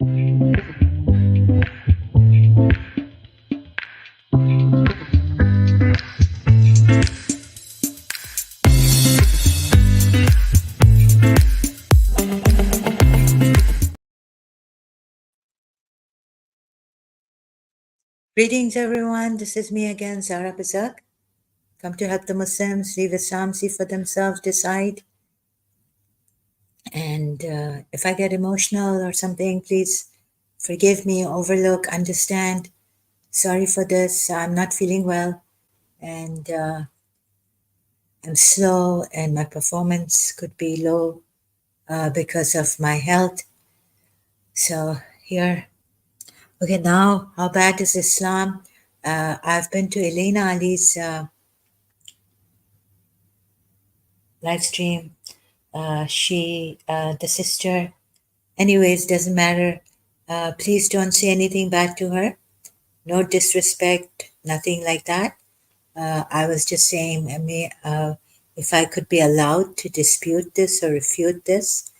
Greetings, everyone. This is me again, Zara Bazak. Come to help the Muslims leave Islam, see for themselves, decide. And if I get emotional or something, please forgive me, overlook, understand. Sorry for this. I'm not feeling well, and I'm slow, and my performance could be low because of my health. So here, okay, now how bad is Islam? I've been to Elena Ali's live stream. The sister, anyways, doesn't matter. Please don't say anything bad to her. No disrespect, nothing like that. I was just saying, if I could be allowed to dispute this or refute this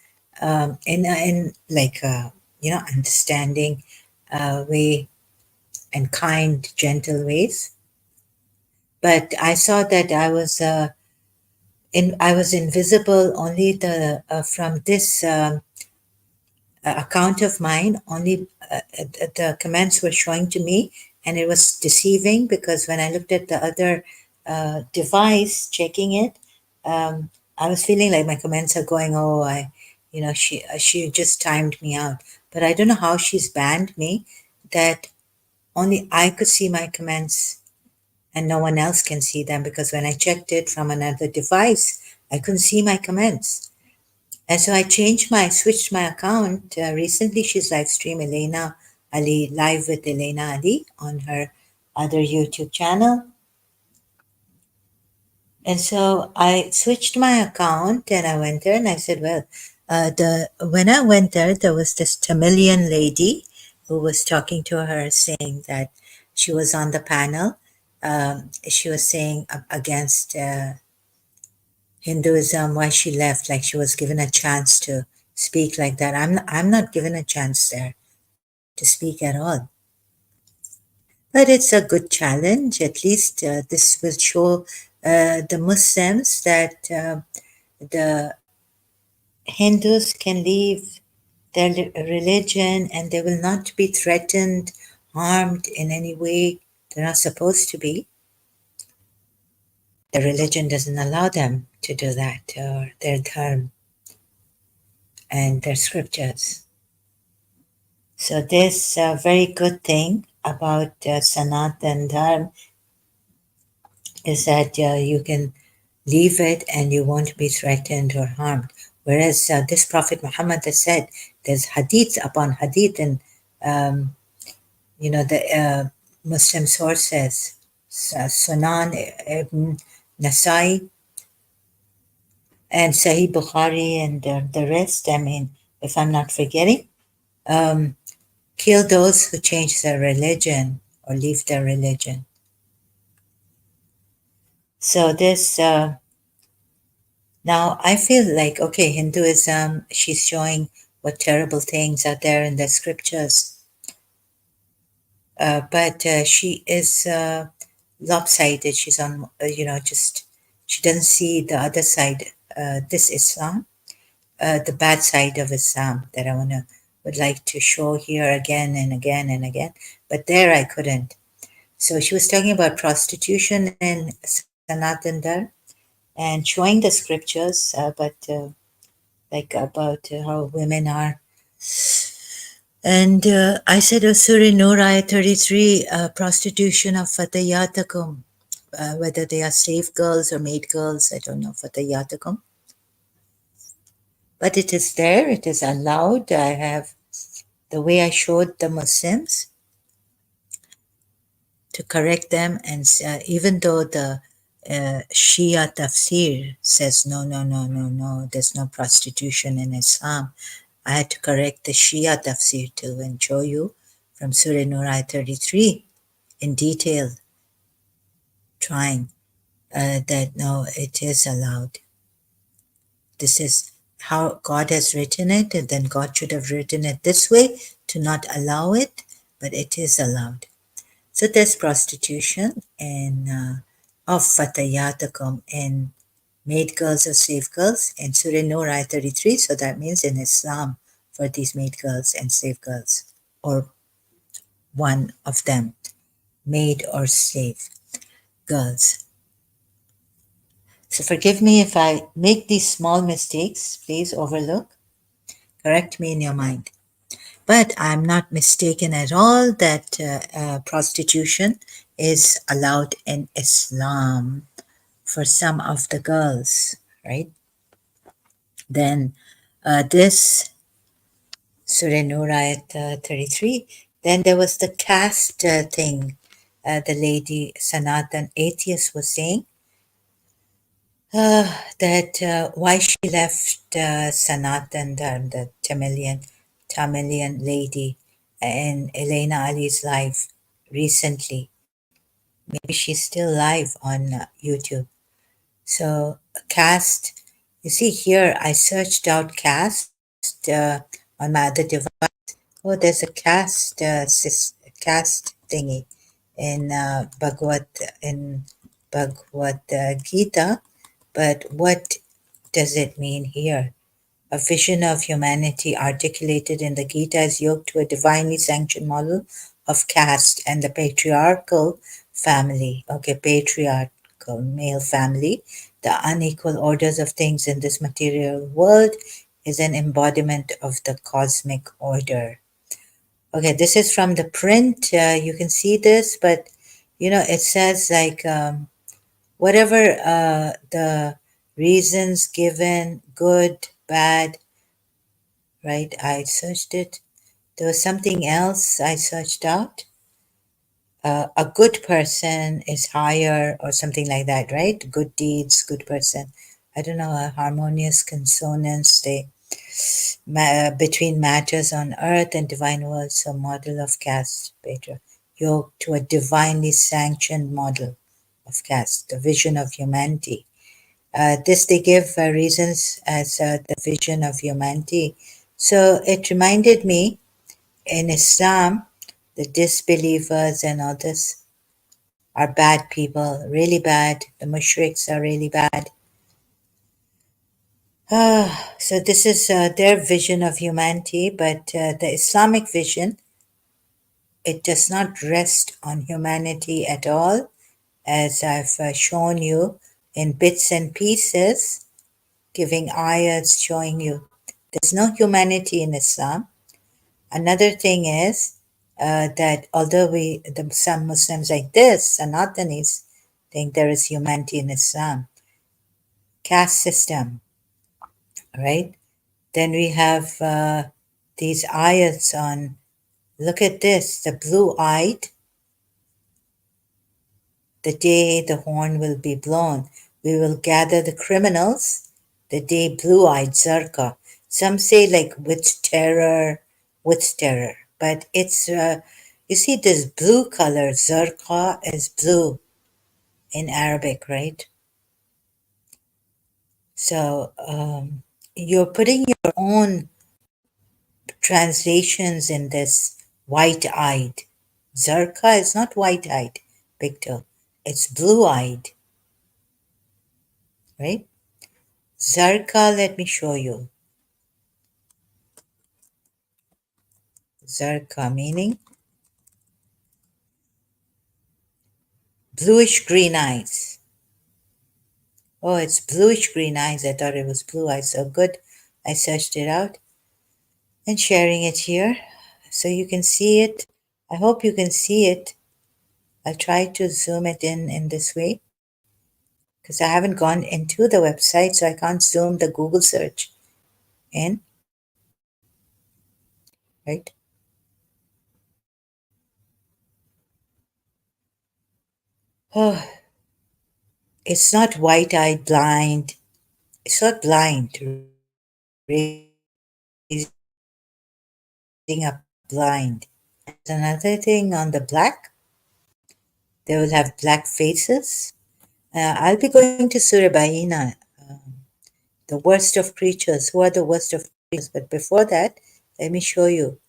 in like understanding way and kind, gentle ways. But I saw that I was invisible only from this account of mine. Only the comments were showing to me, and it was deceiving because when I looked at the other device checking it, I was feeling like my comments are going. Oh, she just timed me out. But I don't know how she's banned me. That only I could see my comments and no one else can see them, because when I checked it from another device, I couldn't see my comments. And so I switched my account. Recently, she's live stream Elena Ali, live with Elena Ali on her other YouTube channel. And so I switched my account and I went there and I said, well, when I went there was this Tamilian lady who was talking to her saying that she was on the panel. She was saying against Hinduism, why she left, like she was given a chance to speak like that. I'm not given a chance there to speak at all. But it's a good challenge. At least this will show the Muslims that the Hindus can leave their religion and they will not be threatened, harmed in any way. They're not supposed to be. The religion doesn't allow them to do that, or their dharma and their scriptures. So this very good thing about Sanatan Dharma is that you can leave it and you won't be threatened or harmed. Whereas this Prophet Muhammad has said there's hadith upon hadith and the Muslim sources, Sunan Ibn Nasai and Sahih Bukhari and the rest. I mean, if I'm not forgetting, kill those who change their religion or leave their religion. So this, now I feel like, okay, Hinduism, she's showing what terrible things are there in the scriptures. But she is lopsided. She's on, she doesn't see the other side, this Islam, the bad side of Islam that I would like to show here again and again and again. But there I couldn't. So she was talking about prostitution in Sanatan Dharma and showing the scriptures, but like about how women are. And I said, Surah Nur, Ayah 33, prostitution of fatayatakum, whether they are slave girls or maid girls, I don't know, fatayatakum. But it is there, it is allowed. I have the way I showed the Muslims to correct them, and even though the Shia tafsir says no, there's no prostitution in Islam, I had to correct the Shia tafsir too and show you from Surah Nur Ayah 33 in detail, trying that no, it is allowed. This is how God has written it, and then God should have written it this way, to not allow it, but it is allowed. So there's prostitution and of fatayatakum in maid girls or slave girls in Surah Nur ayah 33. So that means in Islam for these maid girls and slave girls, or one of them, maid or slave girls. So forgive me if I make these small mistakes. Please overlook. Correct me in your mind. But I'm not mistaken at all that prostitution is allowed in Islam for some of the girls, right? Then this Surah Nur ayat 33. Then there was the caste thing. The lady Sanatan atheist was saying that why she left Sanatan, the Tamilian lady in Elena Ali's live recently. Maybe she's still live on YouTube. So caste, you see here, I searched out caste on my other device. Oh, there's a caste thingy in Bhagavad Gita, but what does it mean here? A vision of humanity articulated in the Gita is yoked to a divinely sanctioned model of caste and the patriarchal family. Okay, patriarchal male family. The unequal orders of things in this material world is an embodiment of the cosmic order. Okay, this is from the print. You can see this, but it says like whatever the reasons given, good, bad, right? I searched it. There was something else I searched out. A good person is higher, or something like that, right? Good deeds, good person. I don't know, a harmonious consonance between matters on earth and divine world. So, model of caste, Peter, yoked to a divinely sanctioned model of caste, the vision of humanity. This they give reasons as the vision of humanity. So it reminded me in Islam, the disbelievers and others are bad people, really bad. The mushriks are really bad. So this is their vision of humanity, but the Islamic vision, it does not rest on humanity at all, as I've shown you in bits and pieces, giving ayats showing you there's no humanity in Islam. Another thing is that although some Muslims like this, Sanatanis, think there is humanity in Islam, caste system, right? Then we have these ayats on, look at this, the blue-eyed, the day the horn will be blown. We will gather the criminals, the day blue-eyed Zarqa. Some say like with terror. But it's, you see this blue color, Zarqa is blue in Arabic, right? So you're putting your own translations in this white-eyed. Zarqa is not white-eyed, Victor. It's blue-eyed, right? Zarqa, let me show you. Zarqa meaning bluish green eyes. Oh, it's bluish green eyes. I thought it was blue eyes. So good. I searched it out and sharing it here so you can see it. I hope you can see it. I'll try to zoom it in this way because I haven't gone into the website, so I can't zoom the Google search in, right? Oh, it's not white-eyed blind. It's not blind, raising up blind. There's another thing on the black. They will have black faces. I'll be going to Surah Baina, the worst of creatures. Who are the worst of creatures? But before that, let me show you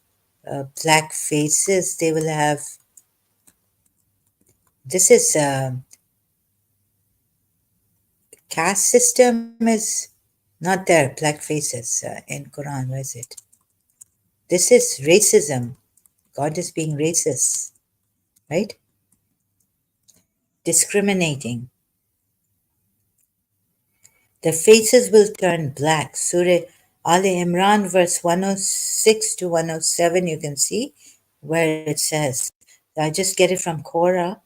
black faces, they will have. This is caste system is not there. Black faces in Quran. Where is it? This is racism. God is being racist, right? Discriminating. The faces will turn black. Surah Ali Imran, verse 106 to 107, you can see where it says. I just get it from Quora.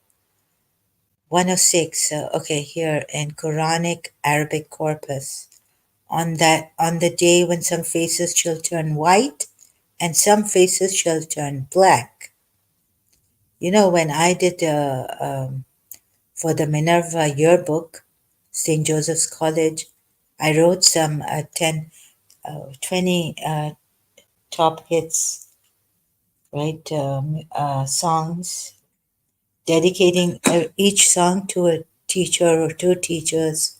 106, okay, here in Quranic Arabic corpus. On the day when some faces shall turn white and some faces shall turn black. You know, when I did for the Minerva yearbook, St. Joseph's College, I wrote some 20 top hits, right? Songs, dedicating each song to a teacher or two teachers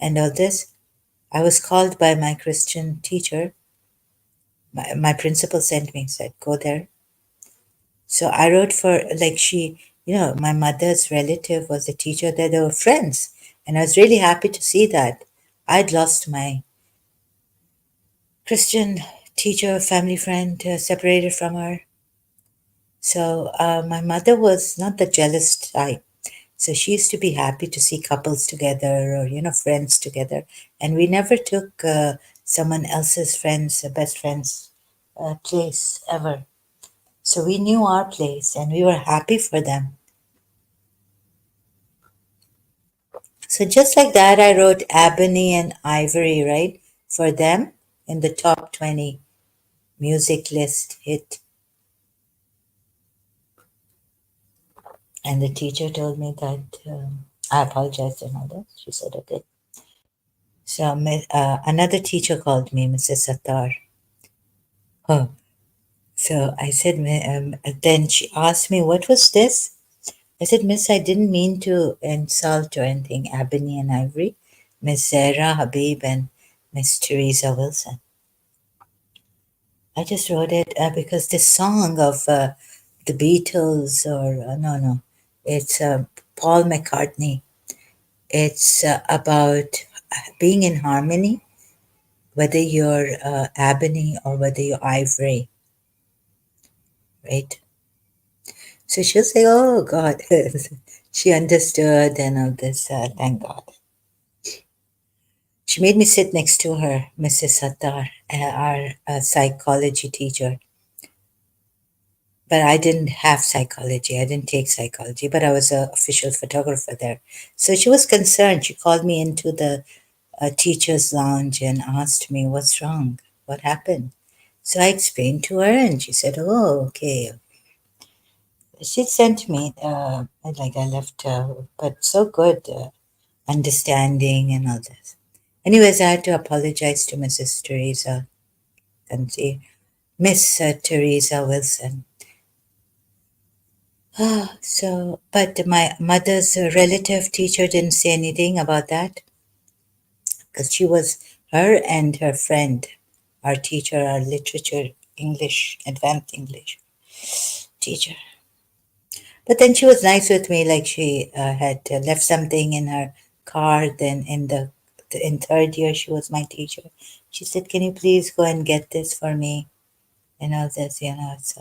and all this. I was called by my Christian teacher. My principal sent me, said, go there. So I wrote for, like, my mother's relative was a teacher there. They were friends. And I was really happy to see that. I'd lost my Christian teacher, family friend, separated from her. So my mother was not the jealous type. So she used to be happy to see couples together or, friends together. And we never took someone else's friends, best friend's place ever. So we knew our place and we were happy for them. So just like that, I wrote Ebony and Ivory, right, for them in the top 20 music list hit. And the teacher told me that I apologized and all that. She said, okay. So another teacher called me, Mrs. Sattar. Oh, so I said, then she asked me, what was this? I said, Miss, I didn't mean to insult or anything, Ebony and Ivory, Miss Sarah Habib and Miss Teresa Wilson. I just wrote it because this song of the Beatles, or no, it's Paul McCartney. It's about being in harmony, whether you're ebony or whether you're ivory, right? So she'll say, "Oh God," she understood and all this. Thank God. She made me sit next to her, Mrs. Sattar, our psychology teacher. But I didn't have psychology. I didn't take psychology, but I was an official photographer there. So she was concerned. She called me into the teacher's lounge and asked me, what's wrong? What happened? So I explained to her and she said, oh, okay. She sent me, like I left, but so good, understanding and all this. Anyways, I had to apologize to Mrs. Teresa and see Miss Teresa Wilson. So, but my mother's relative teacher didn't say anything about that because she was her and her friend, our teacher, our literature, English, advanced English teacher. But then she was nice with me, like she had left something in her car. Then in third year, she was my teacher. She said, "Can you please go and get this for me?" And all this, it's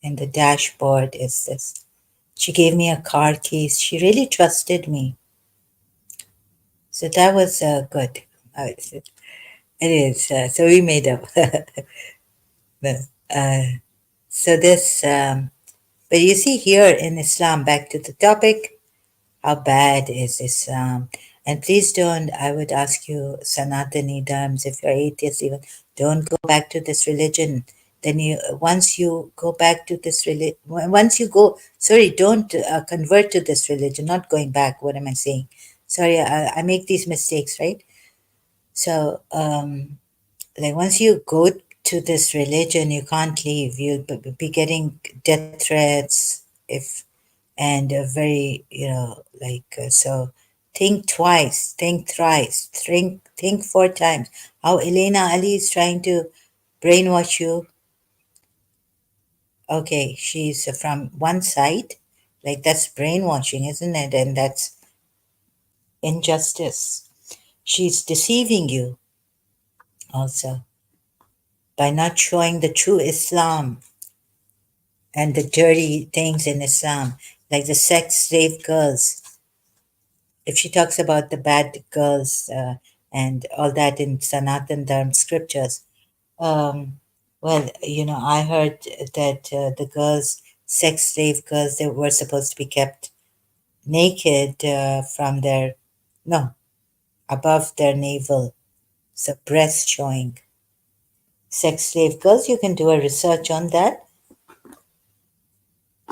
in the dashboard is this. She gave me a car keys. She really trusted me. So that was good. It is. So we made up. uh, so this, but you see here in Islam, back to the topic, how bad is Islam? And please don't, I would ask you, Sanatani Dharms, if you're atheist even, don't go back to this religion. Then once you go back to this religion, once you go, sorry, don't convert to this religion, not going back. What am I saying? Sorry, I make these mistakes, right? So, like once you go to this religion, you can't leave. You'll be getting death threats if, and very, so think twice, think thrice, think four times. How Elena Ali is trying to brainwash you. Okay, she's from one side, like that's brainwashing, isn't it? And that's injustice. She's deceiving you also by not showing the true Islam and the dirty things in Islam, like the sex slave girls. If she talks about the bad girls and all that in Sanatan Dharma scriptures, um, well, I heard that the girls, sex slave girls, they were supposed to be kept naked from their, no, above their navel, so breast showing. Sex slave girls, you can do a research on that.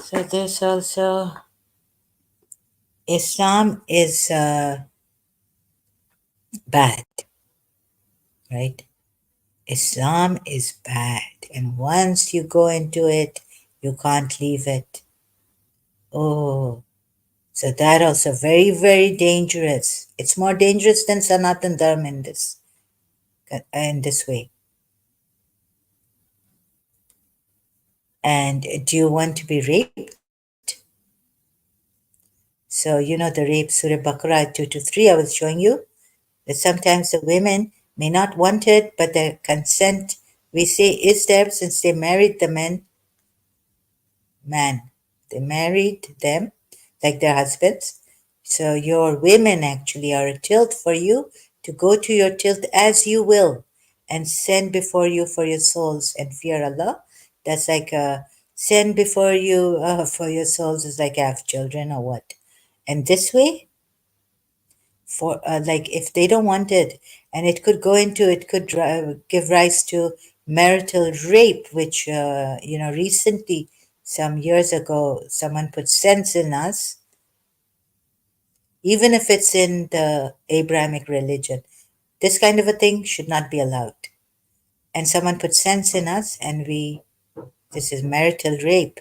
So there's also Islam is bad, right? Islam is bad, and once you go into it, you can't leave it. Oh, so that also very, very dangerous. It's more dangerous than Sanatan Dharma in this way. And do you want to be raped? So the rape Surah Baqarah 2 to 3 I was showing you, that sometimes the women may not want it, but their consent, we say, is there since they married the man. They married them like their husbands. So your women actually are a tilt for you to go to your tilt as you will and send before you for your souls and fear Allah. That's like send before you for your souls is like have children or what. And this way, for like if they don't want it, and it could give rise to marital rape, which recently, some years ago, someone put sense in us, even if it's in the Abrahamic religion, this kind of a thing should not be allowed. And someone put sense in us, and this is marital rape.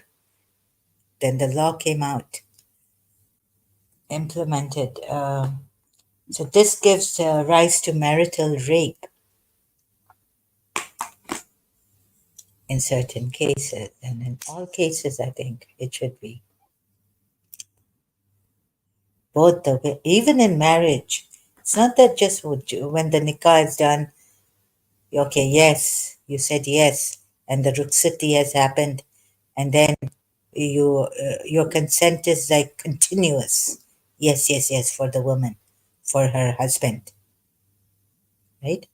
Then the law came out, implemented. So this gives rise to marital rape in certain cases, and in all cases, I think it should be both the way, even in marriage. It's not that just when the nikah is done, okay, yes, you said yes, and the rukhsati has happened, and then your consent is like continuous. Yes, yes, yes, for the woman, for her husband, right?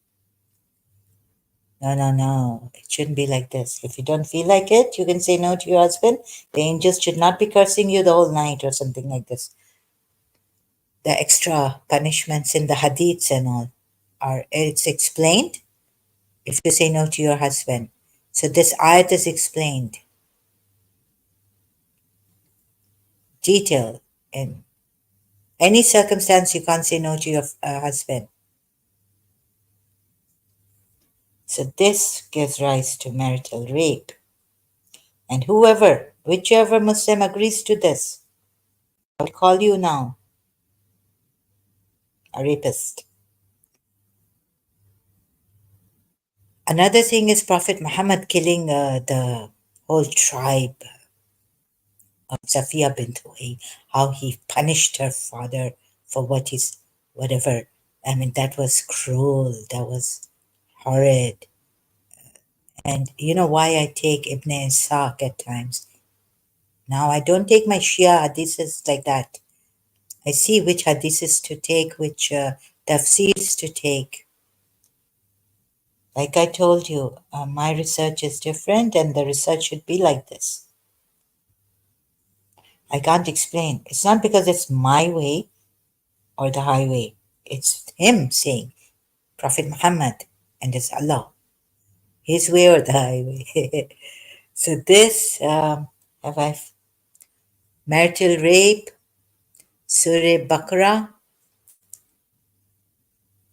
No, no, no. It shouldn't be like this. If you don't feel like it, you can say no to your husband. The angels should not be cursing you the whole night or something like this. The extra punishments in the hadiths and all are, it's explained if you say no to your husband. So this ayat is explained, detailed, in any circumstance you can't say no to your husband. So this gives rise to marital rape. And whichever Muslim agrees to this, I will call you now a rapist. Another thing is Prophet Muhammad killing the whole tribe of Safiya bint Huyay, how he punished her father for whatever. I mean, that was cruel. That was horrid. And you know why I take Ibn Ishaq at times? Now, I don't take my Shia hadiths like that. I see which hadiths to take, which tafsirs to take. Like I told you, my research is different and the research should be like this. I can't explain. It's not because it's my way or the highway. It's him saying, Prophet Muhammad, and it's Allah, his way or the highway. So this, have I, marital rape, Surah Baqarah,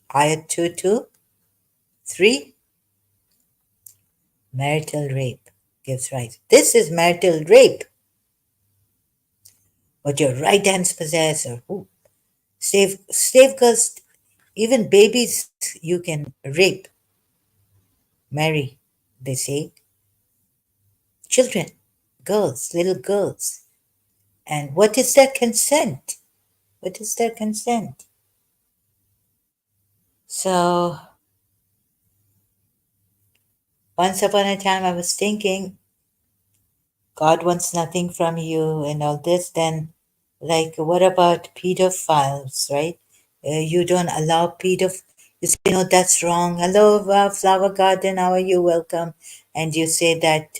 Ayat 2 to 3, marital rape gives rise. This is marital rape. What your right hands possess or who. Slave girls, even babies you can rape, marry, they say. Children. girls, little girls. And what is their consent? What is their consent? So once upon a time, I was thinking, God wants nothing from you and all this. Then, like, what about pedophiles, right? You don't allow You say, no, that's wrong. Hello, flower garden, how are you? Welcome. And you say that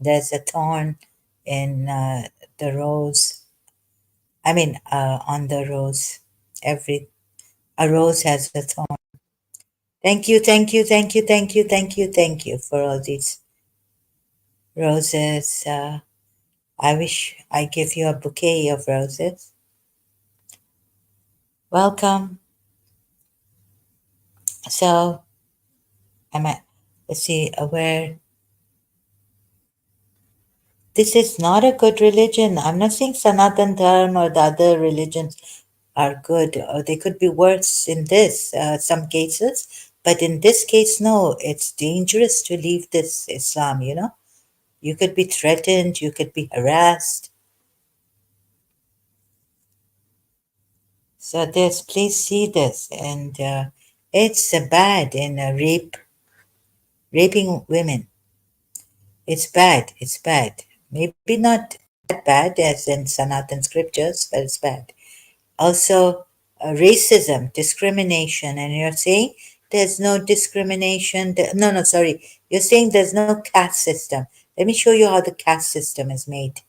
there's a thorn in the rose. I mean, on the rose. A rose has a thorn. Thank you, thank you, thank you, thank you, thank you, thank you for all these roses. I wish I give you a bouquet of roses. Welcome. So, I'm at, let's see, where this is not a good religion. I'm not saying Sanatan Dharma or the other religions are good, or they could be worse in this, some cases. But in this case, no, it's dangerous to leave this Islam, you know? You could be threatened, you could be harassed. So this, please see this, and it's bad in raping women. It's bad. It's bad. Maybe not that bad as in Sanatan scriptures, but it's bad. Also, racism, discrimination, and you're saying there's no discrimination. No, no, sorry. You're saying there's no caste system. Let me show you how the caste system is made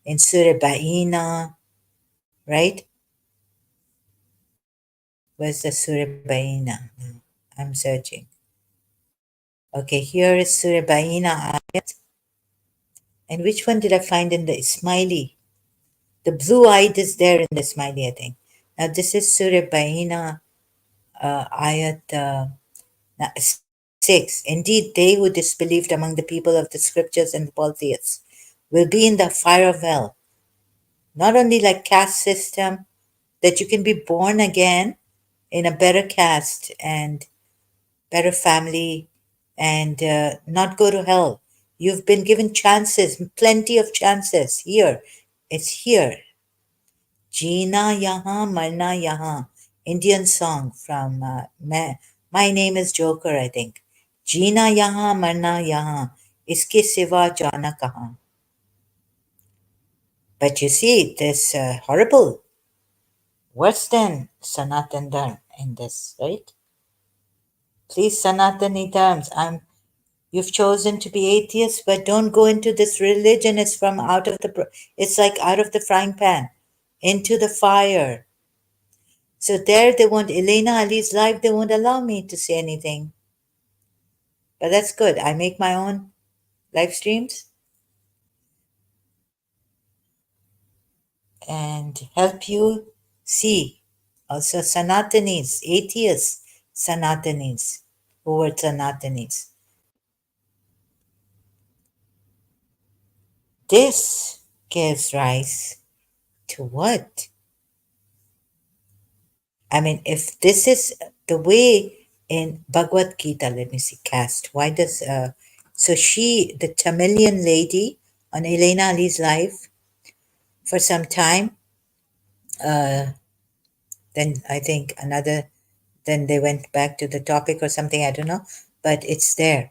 in Surah Baina, right? Where's the Surah Baina? No, I'm searching. Okay, here is Surah Baina ayat. And which one did I find in the Ismaili? The blue eyed is there in the Smiley, I think. Now, this is Surah Baina, ayat 6. Indeed, they who disbelieved among the people of the scriptures and the polytheists will be in the fire of hell. Not only like caste system, that you can be born again in a better caste and better family and not go to hell. You've been given chances, plenty of chances here. It's here. Jeena Yahan, Marna Yahan, Indian song from My Name is Joker, I think. Jeena Yahan, Marna Yahan, Iske Siva Jana Kahan. But you see, this horrible, worse than Sanatan Dharma in this, right? Please, Sanatani Dharms, you've chosen to be atheist, but don't go into this religion. It's from it's like out of the frying pan into the fire. So there they won't, Elena Ali's live, they won't allow me to say anything. But that's good. I make my own live streams and help you see. Also Sanatanis, atheists, Sanatanis, who were Sanatanis. This gives rise to what? I mean, if this is the way in Bhagavad Gita, let me see, caste. Why does so she, the Tamilian lady on Elena Ali's life, for some time, then I think then they went back to the topic or something, I don't know, but it's there.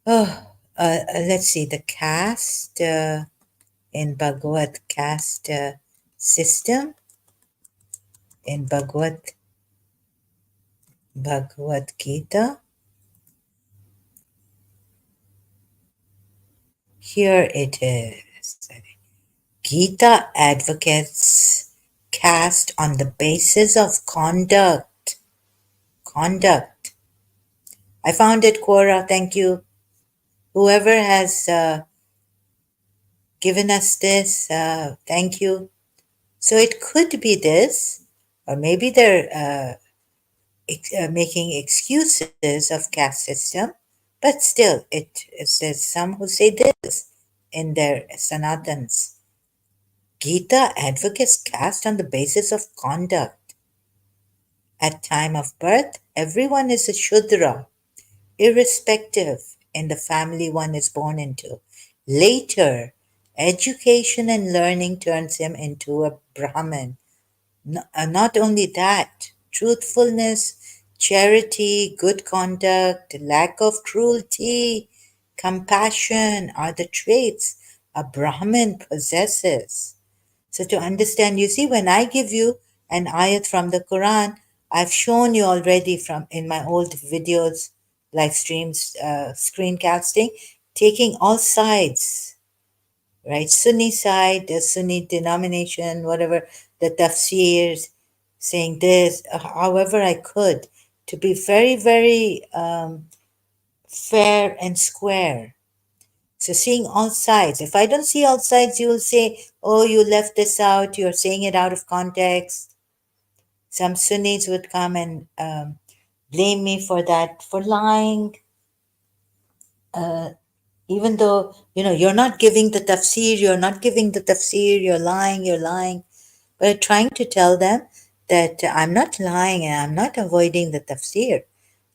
Oh, let's see, the caste in Bhagavad caste system in Bhagavad Gita. Here it is. Gita advocates caste on the basis of conduct. Conduct. I found it, Quora. Thank you. Whoever has given us this, thank you. So it could be this, or maybe they're making excuses of caste system, but still, there's some who say this in their Sanatans. Gita advocates caste on the basis of conduct. At time of birth, everyone is a Shudra, irrespective. in the family one is born into. Later, education and learning turns him into a Brahmin. Not only that, truthfulness, charity, good conduct, lack of cruelty, compassion are the traits a Brahmin possesses. So, to understand, you see, when I give you an ayat from the Quran, I've shown you already from in my old videos, live streams, screencasting, taking all sides, right? Sunni side, the Sunni denomination, whatever, the tafsirs, saying this, however I could, to be very, very fair and square. So seeing all sides. If I don't see all sides, you will say, oh, you left this out, you're saying it out of context. Some Sunnis would come and blame me for that, for lying, even though, you're not giving the tafsir, you're lying, you're lying. But I'm trying to tell them that I'm not lying and I'm not avoiding the tafsir.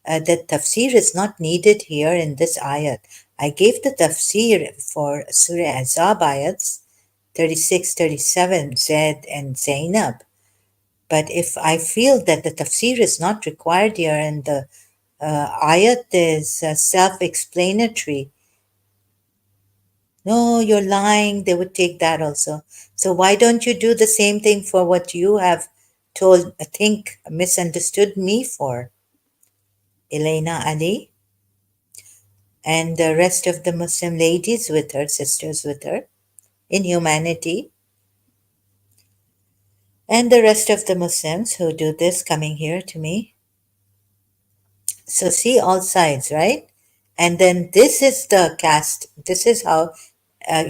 That tafsir is not needed here in this ayat. I gave the tafsir for Surah Azab ayats 36, 37, Zaid and Zainab. But if I feel that the tafsir is not required here and the ayat is self explanatory, no, you're lying, they would take that also. So why don't you do the same thing for what you have told, I think, misunderstood me for, Elena Ali, and the rest of the Muslim ladies with her, sisters with her, in humanity, and the rest of the Muslims who do this coming here to me. So see all sides, right? And then this is the caste. This is how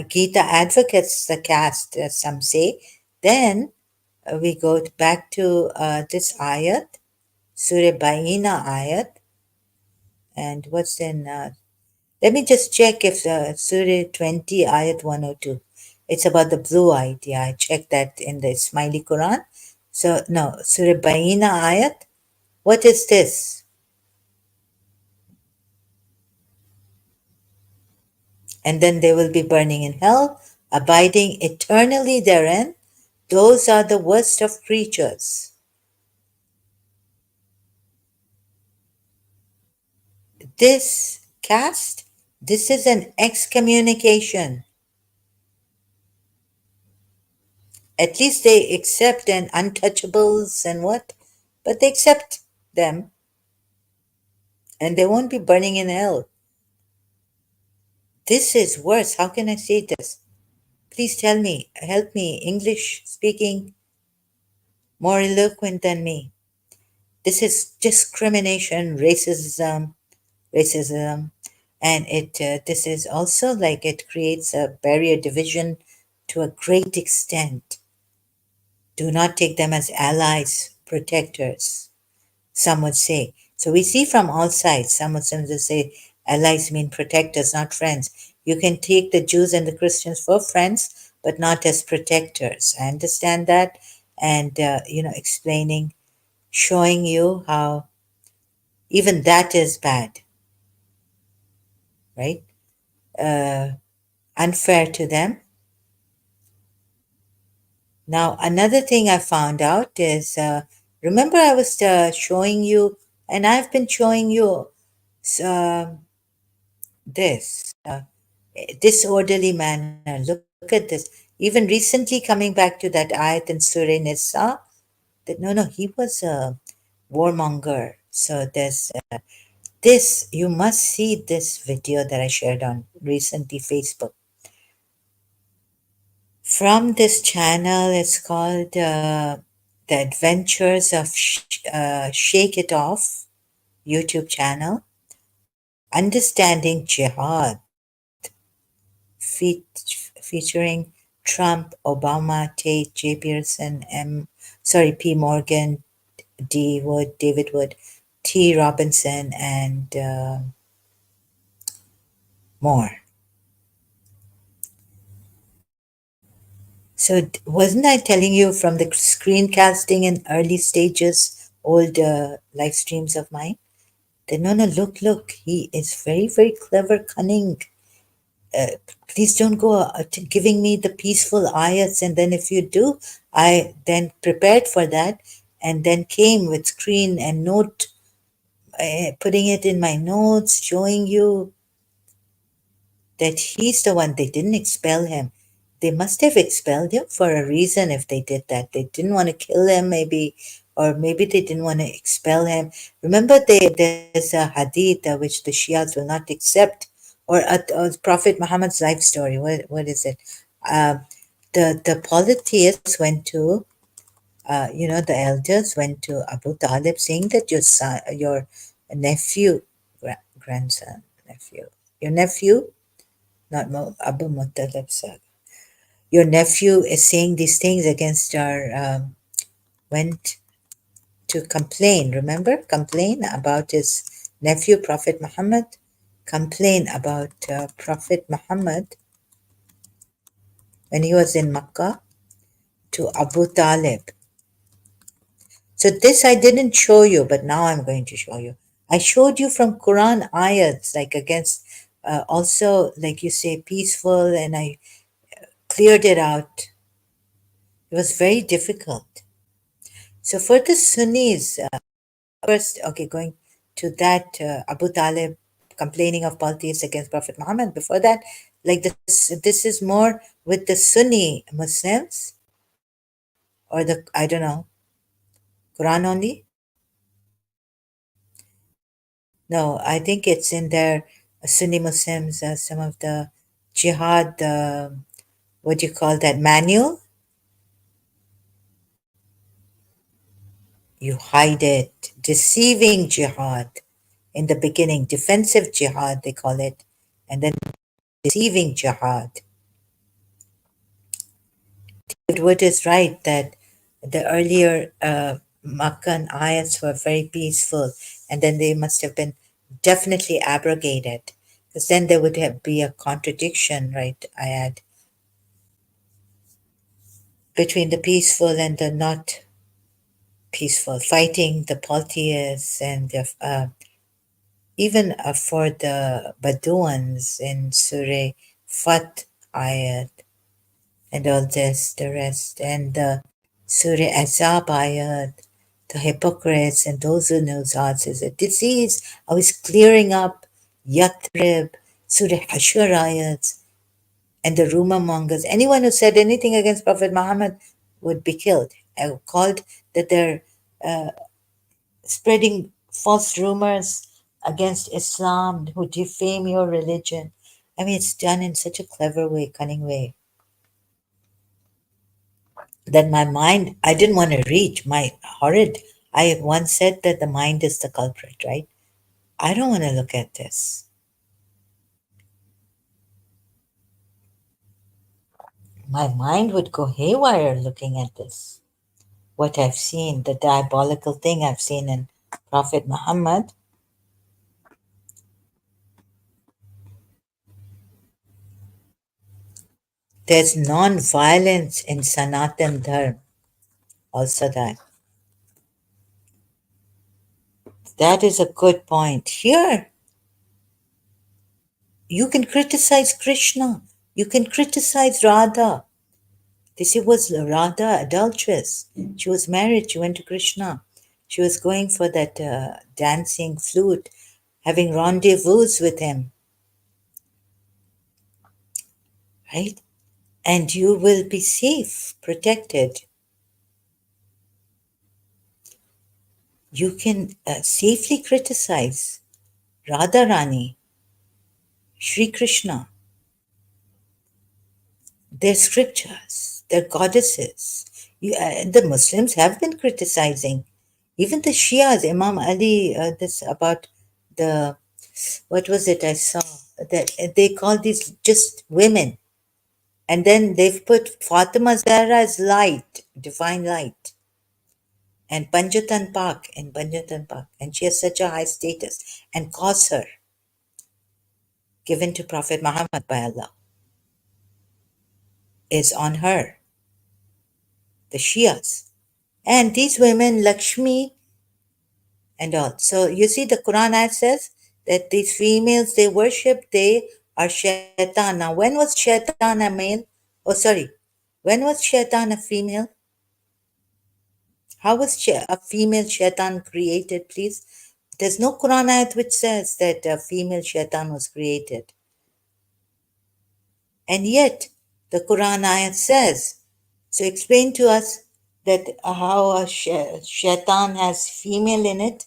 Gita advocates the caste, some say. Then we go back to this ayat, Surah Baina ayat, and what's in, let me just check if Surah 20 ayat 102. It's about the blue eyed. Yeah, I checked that in the Smiley Quran. So, no, Surah Baina ayat. What is this? And then they will be burning in hell, abiding eternally therein. Those are the worst of creatures. This caste, this is an excommunication. At least they accept and untouchables and what? But they accept them and they won't be burning in hell. This is worse. How can I say this? Please tell me, help me. English speaking, more eloquent than me. This is discrimination, racism, and it. This is also like it creates a barrier division to a great extent. Do not take them as allies, protectors, some would say. So we see from all sides, some Muslims will say allies mean protectors, not friends. You can take the Jews and the Christians for friends, but not as protectors. I understand that. And, explaining, showing you how even that is bad, right? Unfair to them. Now, another thing I found out is remember, I was showing you, and I've been showing you uh, this disorderly manner. Look at this. Even recently, coming back to that ayat in Surah Nisa, that no, he was a warmonger. So there's this. You must see this video that I shared on recently Facebook. From this channel, it's called The Adventures of Shake It Off YouTube channel. Understanding Jihad, featuring Trump, Obama, Tate, J. Pearson, P. Morgan, D. Wood, David Wood, T. Robinson, and more. So, wasn't I telling you from the screencasting in early stages, old live streams of mine, Then, no, no, look, look. He is very, very clever, cunning. Please don't go giving me the peaceful ayats. And then if you do, I then prepared for that and then came with screen and note, putting it in my notes, showing you that he's the one. They didn't expel him. They must have expelled him for a reason if they did that. They didn't want to kill him, maybe, or maybe they didn't want to expel him. Remember, there's a hadith which the Shias will not accept, or Prophet Muhammad's life story. What is it? Uh, the polytheists went to, the elders went to Abu Talib saying that your son, your nephew, grandson, nephew, your nephew, not Abu Muttalib, sir. Your nephew is saying these things against our, went to complain, remember? Complain about his nephew, Prophet Muhammad. Complain about Prophet Muhammad when he was in Makkah to Abu Talib. So this I didn't show you, but now I'm going to show you. I showed you from Quran ayats, like against, also, like you say, peaceful, and I cleared it out. It was very difficult. So for the Sunnis, first, okay, going to that, Abu Talib complaining of polytheists against Prophet Muhammad. Before that, like this is more with the Sunni Muslims, or the, I don't know, Quran only. No, I think it's in their Sunni Muslims, some of the jihad, what do you call that, manual. You hide it. Deceiving jihad in the beginning, defensive jihad, they call it, and then deceiving jihad. Wood is right that the earlier Makkan ayats were very peaceful, and then they must have been definitely abrogated, because then there would be a contradiction, right? I add between the peaceful and the not peaceful, fighting the polytheists, and the, even for the Bedouins in Surah Fat ayat, and all this, the rest, and the Surah Azab ayat, the hypocrites and those who knows arts is a disease. I was clearing up Yathrib, Surah Hashur ayats, and the rumor mongers. Anyone who said anything against Prophet Muhammad would be killed. I called that they're spreading false rumors against Islam, who defame your religion. I mean, it's done in such a clever way, cunning way, that my mind, I didn't want to reach my horrid. I once said that the mind is the culprit, right? I don't want to look at this. My mind would go haywire looking at this. What I've seen, the diabolical thing I've seen in Prophet Muhammad. There's non-violence in Sanatan Dharma. Also that is a good point. Here, you can criticize Krishna. You can criticize Radha. They say, was Radha adulteress? She was married. She went to Krishna. She was going for that dancing flute, having rendezvous with him, right? And you will be safe, protected. You can safely criticize Radharani, Sri Krishna, their scriptures, their goddesses. The Muslims have been criticizing. Even the Shias, Imam Ali, this about the, what was it I saw? That they call these just women. And then they've put Fatima Zahra as light, divine light, and Panjatan Pak in Panjatan Pak. And she has such a high status. And Kausar, given to Prophet Muhammad by Allah, is on her, the Shias. And these women, Lakshmi and all. So you see, the Quran ayat says that these females they worship, they are shaitan. Now, when was shaitan a male? Oh, sorry. When was shaitan a female? How was a female shaitan created, please? There's no Quran ayat which says that a female shaitan was created. And yet, the Quran ayat says, so explain to us that how a shaitan has female in it,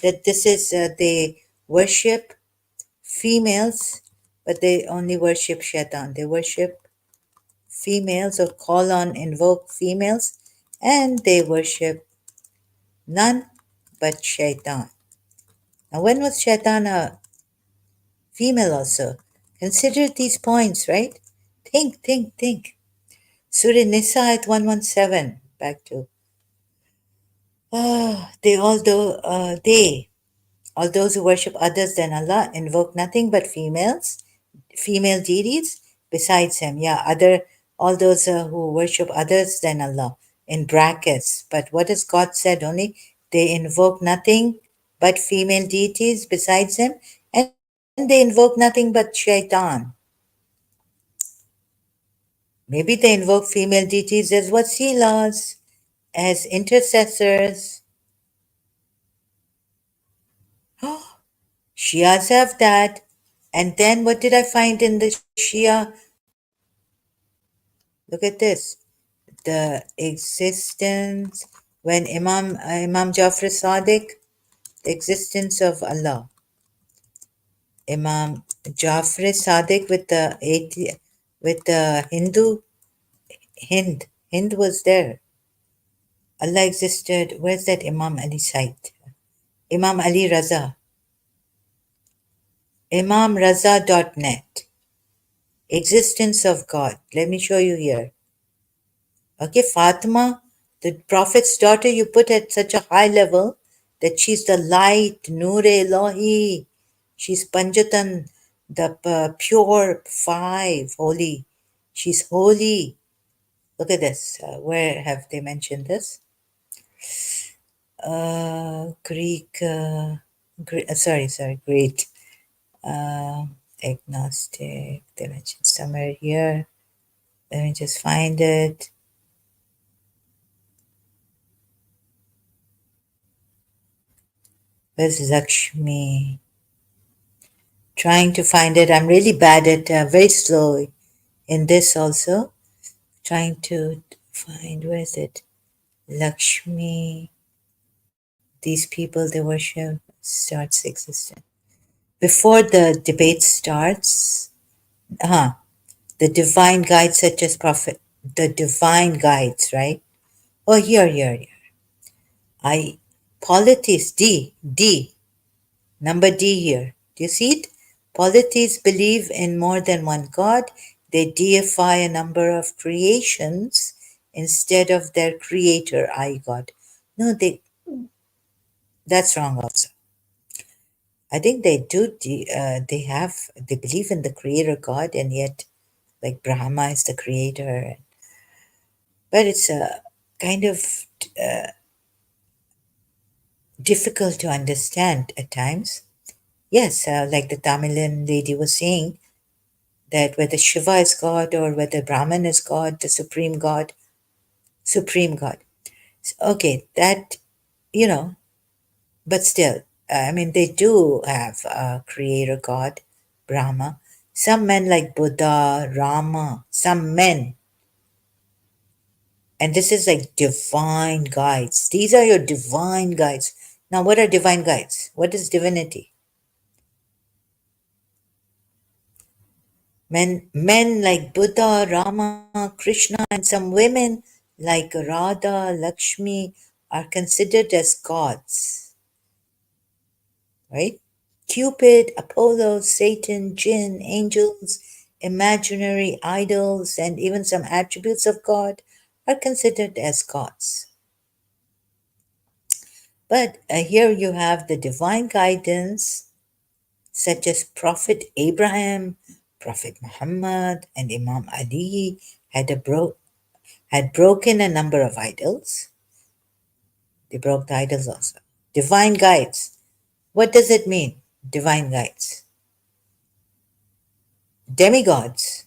that this is, they worship females, but they only worship shaitan. They worship females or call on, invoke females, and they worship none but shaitan. Now, when was shaitan a female also? Consider these points, right? Think. Surah Nisa at 117. Back to all those who worship others than Allah invoke nothing but female deities besides Him. Yeah, all those who worship others than Allah in brackets. But what has God said? Only they invoke nothing but female deities besides Him, and they invoke nothing but shaitan. Maybe they invoke female deities as wasilas, as intercessors. Shias have that. And then what did I find in the Shia? Look at this. The existence, when Imam Jafar Sadiq, the existence of Allah. Imam Jafar Sadiq with the Hind was there. Allah existed. Where's that Imam Ali site? Imam Ali Raza. ImamRaza.net. Existence of God. Let me show you here. Okay, Fatima, the Prophet's daughter, you put at such a high level that she's the light, Noor Elohi. She's Panjatan, the pure five, holy. She's holy. Look at this. Where have they mentioned this? Greek, Great. Agnostic. They mentioned somewhere here. Let me just find it. Where's Lakshmi? Trying to find it. I'm really bad at, very slow in this also. Trying to find, where is it? Lakshmi. These people they worship starts existing. Before the debate starts, the divine guides such as Prophet, the divine guides, right? Oh, here. I, Politis, D. Number D here. Do you see it? Polytheists believe in more than one God. They deify a number of creations instead of their creator, I God. No, that's wrong also. I think they do, they believe in the creator God, and yet, like Brahma is the creator. But it's a kind of difficult to understand at times. Yes, like the Tamilan lady was saying, that whether Shiva is God or whether Brahman is God, the supreme God, supreme God. Okay, that, you know, but still, I mean, they do have a creator God, Brahma. Some men like Buddha, Rama, some men. And this is like divine guides. These are your divine guides. Now, what are divine guides? What is divinity? Men like Buddha, Rama, Krishna, and some women like Radha, Lakshmi are considered as gods, right? Cupid, Apollo, Satan, jinn, angels, imaginary idols, and even some attributes of God are considered as gods. But here you have the divine guidance, such as Prophet Abraham, Prophet Muhammad, and Imam Ali had broken a number of idols. They broke the idols also. Divine guides. What does it mean? Divine guides. Demigods.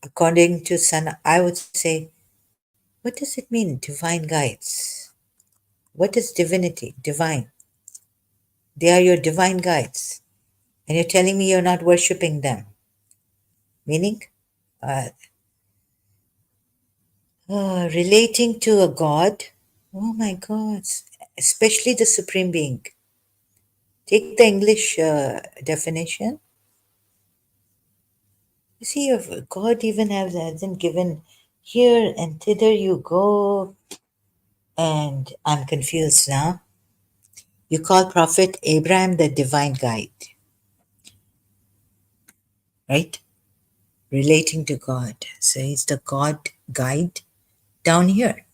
According to Sana, I would say, what does it mean, divine guides? What is divinity? Divine. They are your divine guides. And you're telling me you're not worshipping them. Meaning? Uh, relating to a god. Oh my God. Especially the Supreme Being. Take the English definition. You see, your God even hasn't given here and thither you go. And I'm confused now. You call Prophet Abraham the divine guide, right? Relating to God. So he's the God guide down here.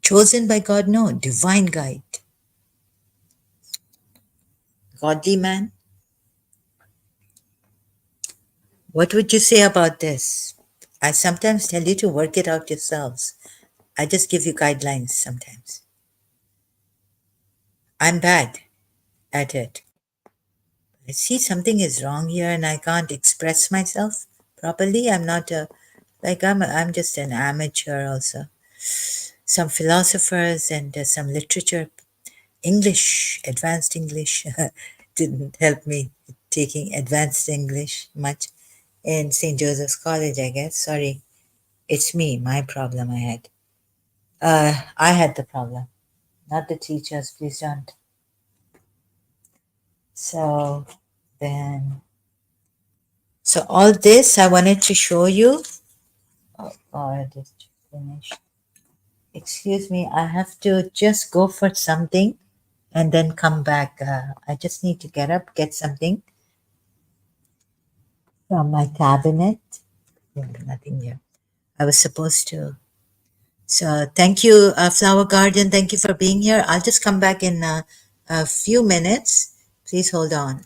Chosen by God? No, divine guide. Godly man? What would you say about this? I sometimes tell you to work it out yourselves. I just give you guidelines sometimes. I'm bad at it. I see something is wrong here and I can't express myself properly. I'm not a like I'm just an amateur also. Some philosophers and some literature, English, advanced English didn't help me taking advanced English much in St. Joseph's College, I guess. Sorry, it's me, my problem I had. I had the problem, not the teachers, please don't. So then, so all this I wanted to show you. Oh, I just finished. Excuse me, I have to just go for something and then come back. I just need to get up, get something from my cabinet. Nothing here. I was supposed to. So thank you, Flower Garden. Thank you for being here. I'll just come back in a few minutes. Please hold on.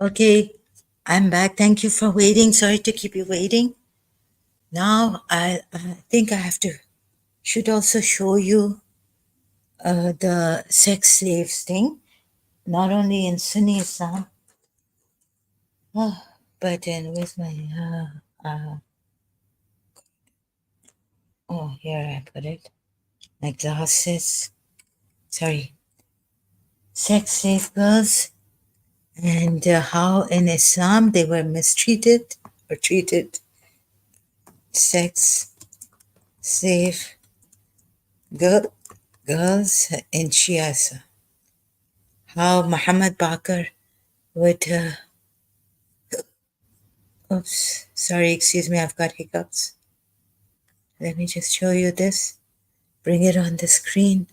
Okay, I'm back. Thank you for waiting. Sorry to keep you waiting. Now I think I have to should also show you the sex slaves thing, not only in Sunni Islam, but in with my oh here I put it, my glasses. Sorry, sex slave girls and how in Islam they were mistreated or treated. Sex slave girl, girls in Shia. How Muhammad Bakr would, oops, sorry, excuse me, I've got hiccups. Let me just show you this. Bring it on the screen.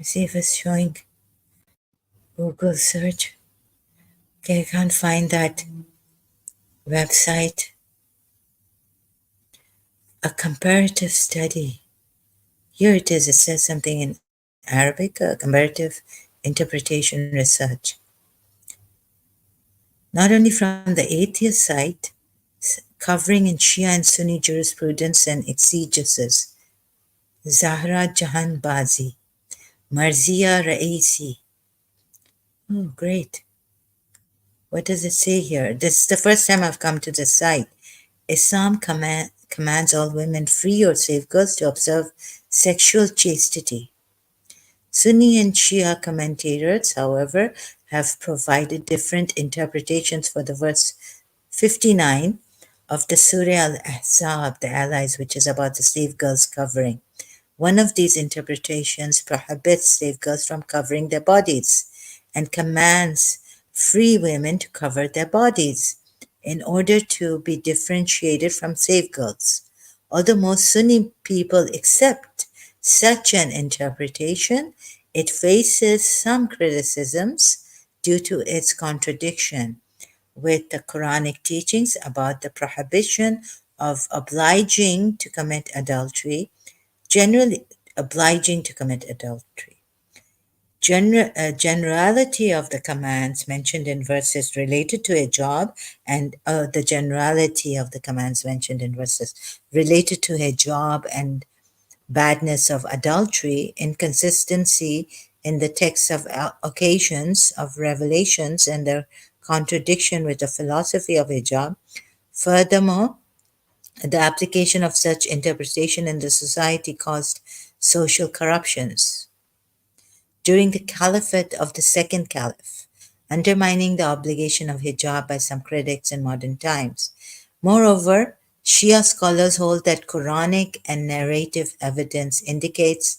See if it's showing. Google search. Okay, I can't find that website. A comparative study. Here it is. It says something in Arabic, comparative interpretation research. Not only from the atheist side, covering in Shia and Sunni jurisprudence and exegesis. Zahra Jahan Bazi, Marzia Raisi. Oh, great. What does it say here? This is the first time I've come to the site. Islam commands all women, free or slave girls, to observe sexual chastity. Sunni and Shia commentators, however, have provided different interpretations for the verse 59 of the Surah Al-Ahzab, the Allies, which is about the slave girls covering. One of these interpretations prohibits slave girls from covering their bodies and commands free women to cover their bodies in order to be differentiated from slave girls. Although most Sunni people accept such an interpretation, it faces some criticisms due to its contradiction with the Quranic teachings about the prohibition of obliging to commit adultery, generally obliging to commit adultery. Generality of the commands mentioned in verses related to a job and the generality of the commands mentioned in verses related to a job and badness of adultery, inconsistency in the text of occasions of revelations, and their contradiction with the philosophy of hijab. Furthermore, the application of such interpretation in the society caused social corruptions during the caliphate of the second caliph, undermining the obligation of hijab by some critics in modern times. Moreover, Shia scholars hold that Quranic and narrative evidence indicate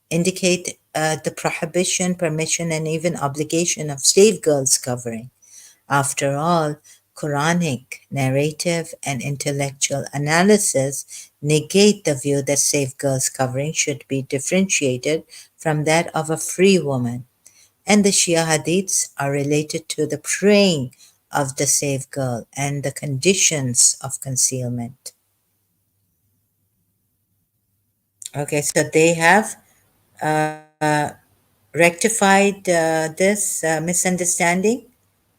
the prohibition, permission, and even obligation of slave girls covering. After all, Quranic narrative and intellectual analysis negate the view that slave girls covering should be differentiated from that of a free woman, and the Shia hadiths are related to the praying of the slave girl and the conditions of concealment. Okay, so they have rectified this misunderstanding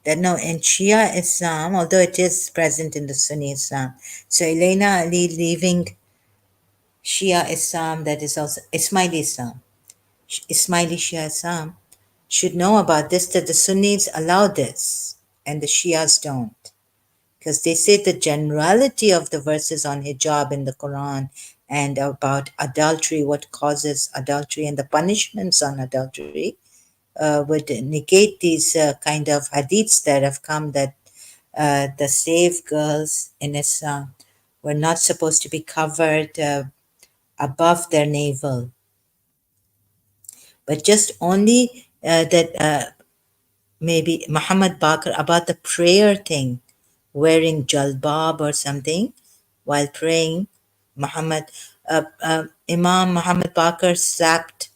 that no, in Shia Islam, although it is present in the Sunni Islam, so Elena Ali leaving Shia Islam, that is also Ismaili Islam, Ismaili Shia Islam, should know about this, that the Sunnis allow this and the Shias don't. Because they say the generality of the verses on hijab in the Quran and about adultery, what causes adultery and the punishments on adultery, would negate these kind of hadiths that have come that the slave girls in Islam were not supposed to be covered above their navel, but just only that maybe Muhammad Bakr about the prayer thing, wearing jalbab or something while praying. Imam Muhammad Bakr slapped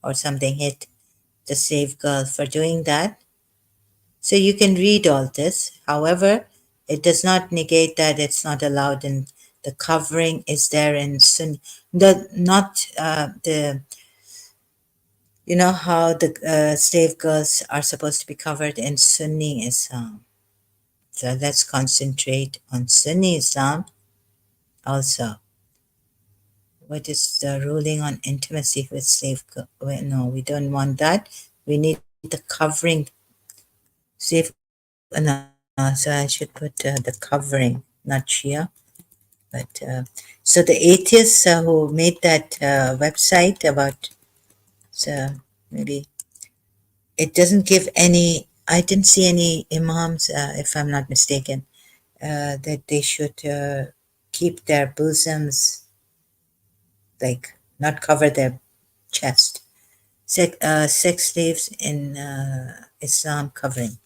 or something, hit the slave girl for doing that. So you can read all this. However, it does not negate that it's not allowed in the covering is there in Sunni. The not the you know how the slave girls are supposed to be covered in Sunni Islam. So let's concentrate on Sunni Islam also. What is the ruling on intimacy with slave girl? No, we don't want that. We need the covering slave. No, so I should put the covering, not Shia. But so the atheists who made that website about, so maybe it doesn't give any. I didn't see any imams, if I'm not mistaken, that they should keep their bosoms, like not cover their chest. Sex slaves in Islam covering.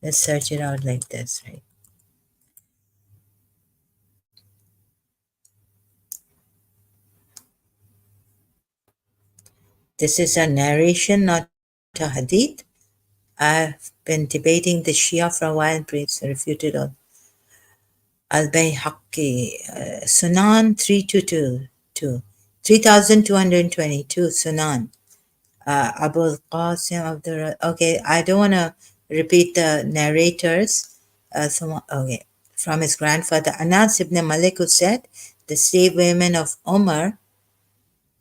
Let's search it out like this, right? This is a narration, not a hadith. I've been debating the Shia for a while, but it's refuted on Al-Bayhaqi, Sunan 3222, 3222 Sunan. Abul Qasim Abdul. Okay, I don't want to repeat the narrators. Okay, from his grandfather Anas ibn Malik, who said, the slave women of Omar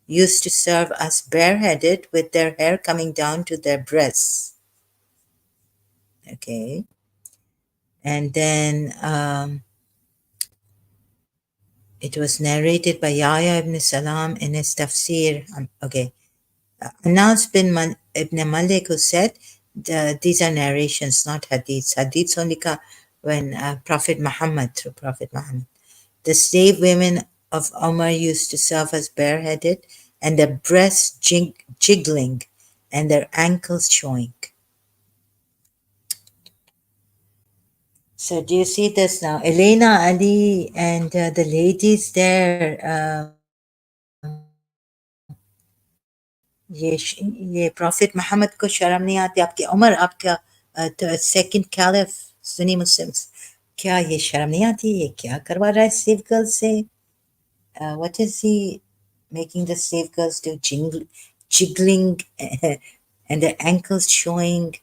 used to serve us bareheaded with their hair coming down to their breasts. Okay, and then It was narrated by Yahya ibn Salam in his tafsir. Okay. Anas ibn Malik, who said these are narrations, not hadiths. Hadiths only come when through Prophet Muhammad. The slave women of Omar used to serve as bareheaded and their breasts jiggling and their ankles showing. So do you see this now? Elena, Ali, and the ladies there, ये Prophet Muhammad को शर्म नहीं आती आपके उमर आपका second caliph Sunni Muslims क्या ये शर्म नहीं आती ये क्या करवा रहा है slave girls से what is he making the slave girls do jiggling and their ankles showing.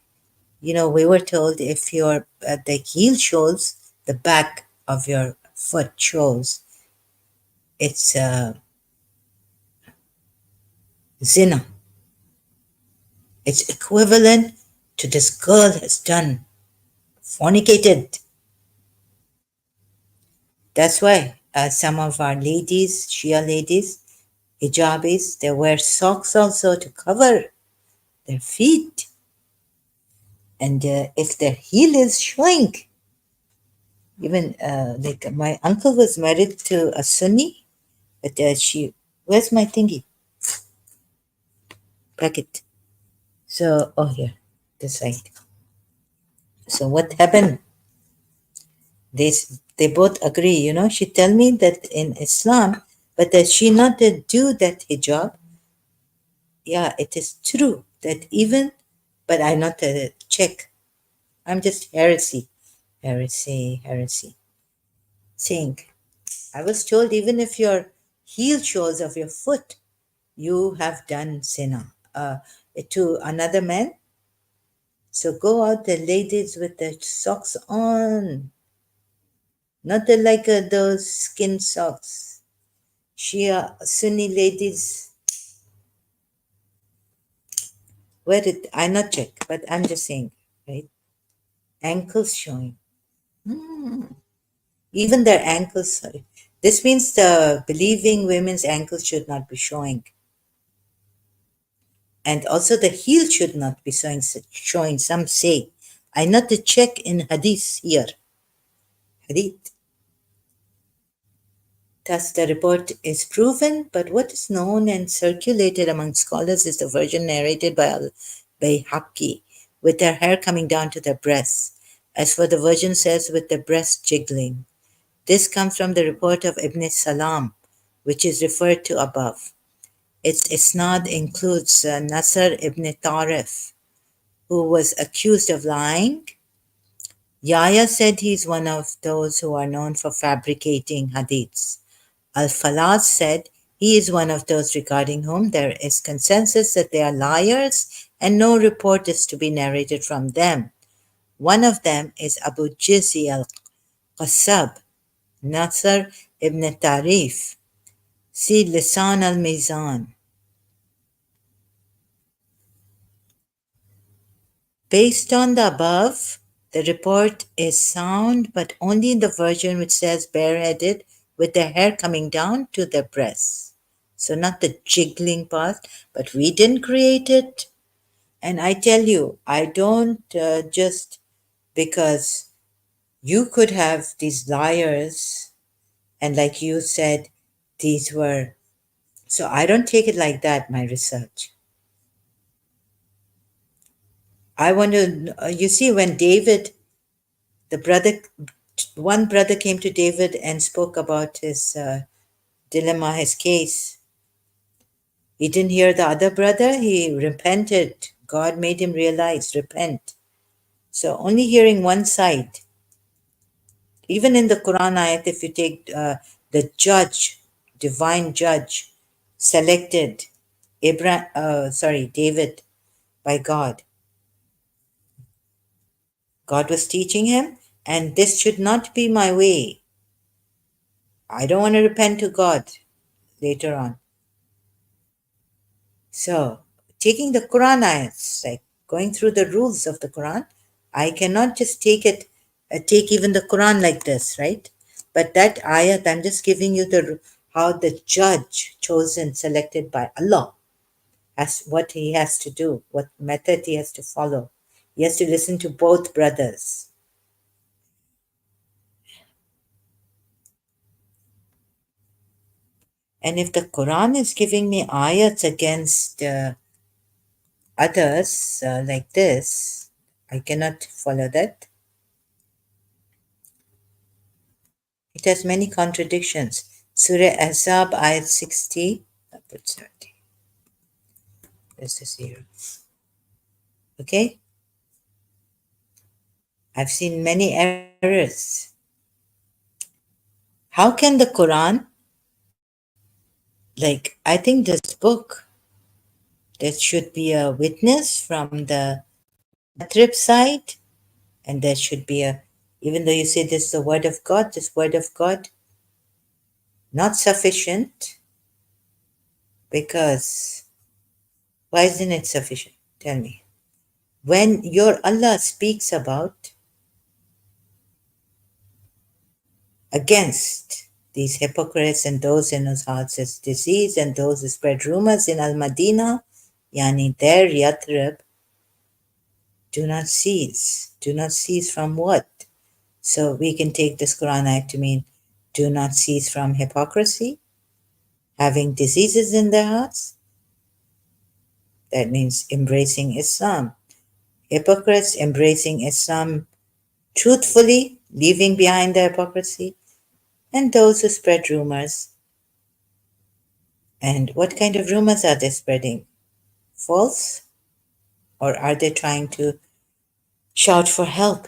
You know, we were told if your the heel shows, the back of your foot shows, it's zina. It's equivalent to this girl has done fornicated. That's why some of our ladies, Shia ladies, hijabis, they wear socks also to cover their feet. And if their heel is showing, even like my uncle was married to a Sunni, but where's my thingy? Packet. So, oh, here, this side. So, what happened? They both agree, you know. She tell me that in Islam, but that she not do that hijab. Yeah, it is true that even, but I not check. I'm just heresy. Saying, I was told even if your heel shows of your foot, you have done sinner to another man. So go out, the ladies with the socks on, not the like those skin socks. Shia Sunni ladies. Where did I not check? But I'm just saying, right? Ankles showing. Even their ankles. Sorry. This means the believing women's ankles should not be showing. And also the heel should not be showing. Some say. I not to check in hadith here. Hadith. Thus, the report is proven, but what is known and circulated among scholars is the version narrated by al-Bayhaqi, with their hair coming down to their breasts, as for the version says with the breast jiggling. This comes from the report of Ibn Salam, which is referred to above. Its isnad includes Nasr ibn Tarif, who was accused of lying. Yahya said he is one of those who are known for fabricating hadiths. Al-Falaz said he is one of those regarding whom there is consensus that they are liars and no report is to be narrated from them. One of them is Abu Jizi al-Qassab, Nasr ibn Tarif. See Lisan al-Mizan. Based on the above, the report is sound, but only in the version which says bareheaded with their hair coming down to their breasts. So not the jiggling part, but we didn't create it. And I tell you, I don't just because you could have these liars, and like you said, these were. So I don't take it like that, my research. I want to, you see, when David, the brother, one brother came to David and spoke about his dilemma, his case. He didn't hear the other brother, he repented. God made him realize, repent. So only hearing one side. Even in the Quran ayat, if you take the judge, divine judge, selected David by God. God was teaching him, and this should not be my way. I don't want to repent to God later on. So, taking the Quran ayats, like going through the rules of the Quran, I cannot just take even the Quran like this, right? But that ayat, I'm just giving you the how the judge chosen, selected by Allah, as what he has to do, what method he has to follow. He has to listen to both brothers. And if the Quran is giving me ayats against others like this, I cannot follow that. It has many contradictions. Surah Ahzab, ayat 60. I put 70. There's the 0. Okay? I've seen many errors. How can the Quran, like, I think this book, there should be a witness from the Trip side, and there should be a, even though you say this is the word of God, this word of God, not sufficient, because why isn't it sufficient? Tell me. When your Allah speaks about against these hypocrites and those in whose hearts is disease and those who spread rumors in Al Madinah, yani their Yathrib, do not cease. Do not cease from what? So we can take this Quran ayat to mean do not cease from hypocrisy, having diseases in their hearts. That means embracing Islam. Hypocrites embracing Islam truthfully, leaving behind their hypocrisy, and those who spread rumors. And what kind of rumors are they spreading? False? Or are they trying to shout for help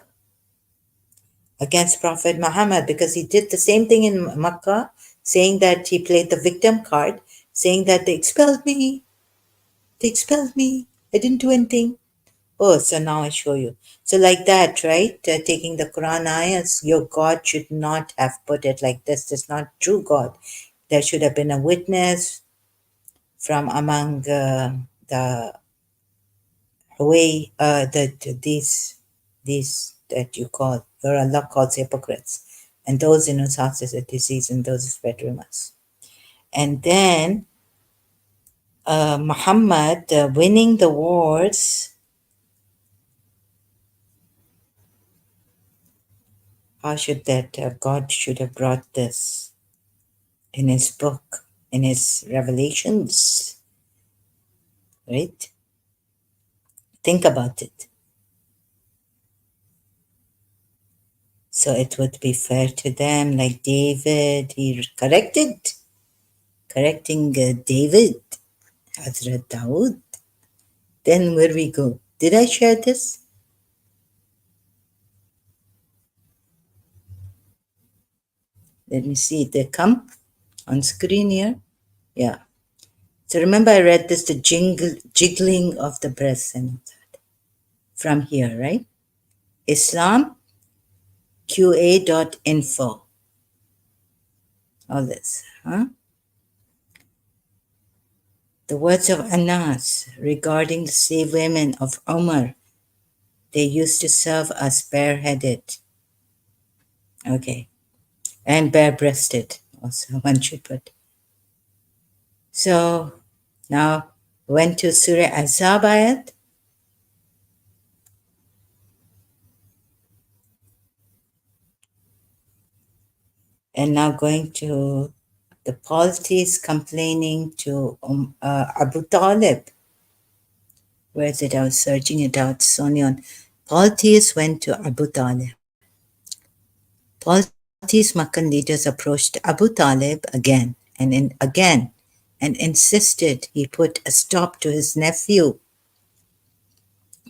against Prophet Muhammad? Because he did the same thing in Makkah, saying that he played the victim card, saying that they expelled me, I didn't do anything. Oh, so now I show you. So like that, right? Taking the Quran ayahs, your God should not have put it like this. This is not true God. There should have been a witness from among the way these that you call your Allah calls hypocrites, and those in whose hearts is a disease, and those who spread rumors. And then Muhammad winning the wars. How should that God should have brought this in his book, in his revelations, right? Think about it. So it would be fair to them, like David, he correcting David, Hazrat Dawood. Then where we go? Did I share this? Let me see. They come on screen here. Yeah. So remember I read this, the jiggling of the breasts and from here, right? Islam qa.info. All this, huh? The words of Anas regarding the slave women of Omar, they used to serve us bareheaded. Okay. And bare-breasted, also, one should put. So now went to Surah Azab ayat. And now going to the polytheists complaining to Abu Talib. Where is it? I was searching it out, Sonyon. Polytheists went to Abu Talib. Polytheist Meccan leaders approached Abu Talib again and insisted he put a stop to his nephew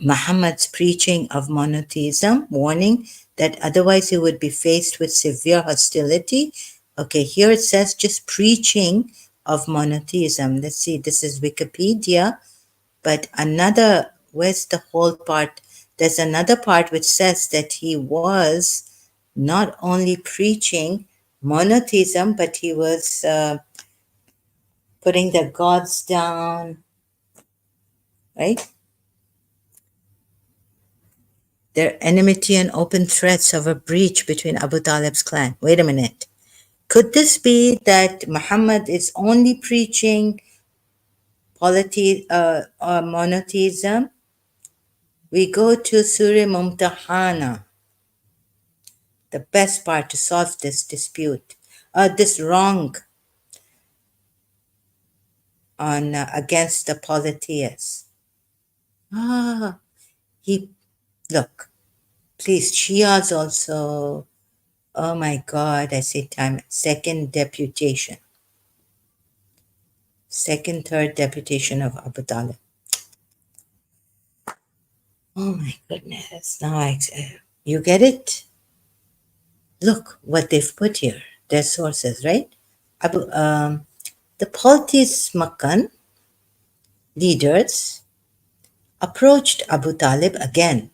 Muhammad's preaching of monotheism, warning that otherwise he would be faced with severe hostility. Okay, here it says just preaching of monotheism. Let's see, this is Wikipedia, but where's the whole part? There's another part which says that he was not only preaching monotheism, but he was putting the gods down, right? Their enmity and open threats of a breach between Abu Talib's clan. Wait a minute. Could this be that Muhammad is only preaching monotheism? We go to Surah Mumtahana, the best part to solve this dispute, this wrong on against the polytheists. Ah, he look, please, Shias also. Oh my God, I say time. Second deputation, second, third deputation of Abu Talib. Oh my goodness! Now you get it. Look what they've put here. Their sources, right? The polytheist Makkan leaders approached Abu Talib again